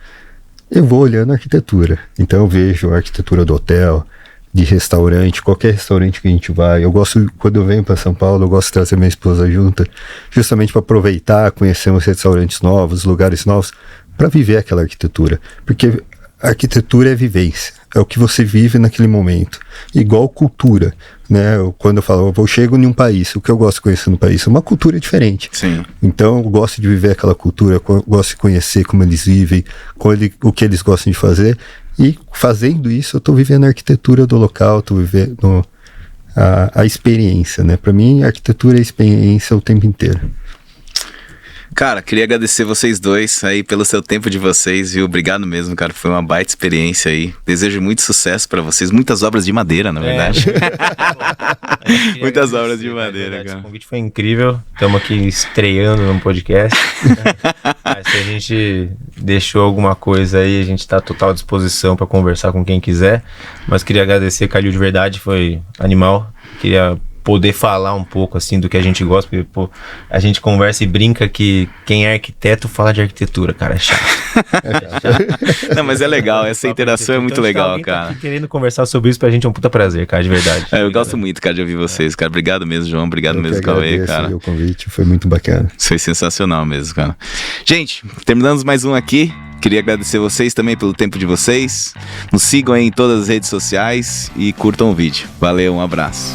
eu vou olhando a arquitetura. Então, eu vejo a arquitetura do hotel, de restaurante, qualquer restaurante que a gente vai. Eu gosto, quando eu venho para São Paulo, eu gosto de trazer minha esposa junto, justamente para aproveitar, conhecer uns restaurantes novos, lugares novos, para viver aquela arquitetura. Porque a arquitetura é vivência, é o que você vive naquele momento. Igual cultura, né? Quando eu falo, eu chego em um país, o que eu gosto de conhecer no país é uma cultura diferente. Sim. Então eu gosto de viver aquela cultura, eu gosto de conhecer como eles vivem, o que eles gostam de fazer. E fazendo isso, eu estou vivendo a arquitetura do local, estou vivendo a experiência, né? Para mim, a arquitetura é experiência o tempo inteiro. Cara, queria agradecer vocês dois aí pelo seu tempo de vocês, viu? Obrigado mesmo, cara. Foi uma baita experiência aí. Desejo muito sucesso pra vocês. Muitas obras de madeira, na verdade. Muitas obras de madeira, cara. O convite foi incrível. Estamos aqui estreando no podcast. Mas se a gente deixou alguma coisa aí, a gente tá à total disposição pra conversar com quem quiser. Mas queria agradecer, Calil, de verdade. Foi animal. Queria poder falar um pouco assim do que a gente gosta, porque pô, a gente conversa e brinca que quem é arquiteto fala de arquitetura, cara, é chato. Não, mas é legal, essa interação é muito legal, cara. Tá querendo conversar sobre isso pra gente é um puta prazer, cara, de verdade. Eu gosto muito, cara, de ouvir vocês, cara. Obrigado mesmo, João, obrigado mesmo, Cauê, cara. O convite foi muito bacana. Foi sensacional mesmo, cara. Gente, terminamos mais um aqui. Queria agradecer vocês também pelo tempo de vocês. Nos sigam aí em todas as redes sociais e curtam o vídeo. Valeu, um abraço.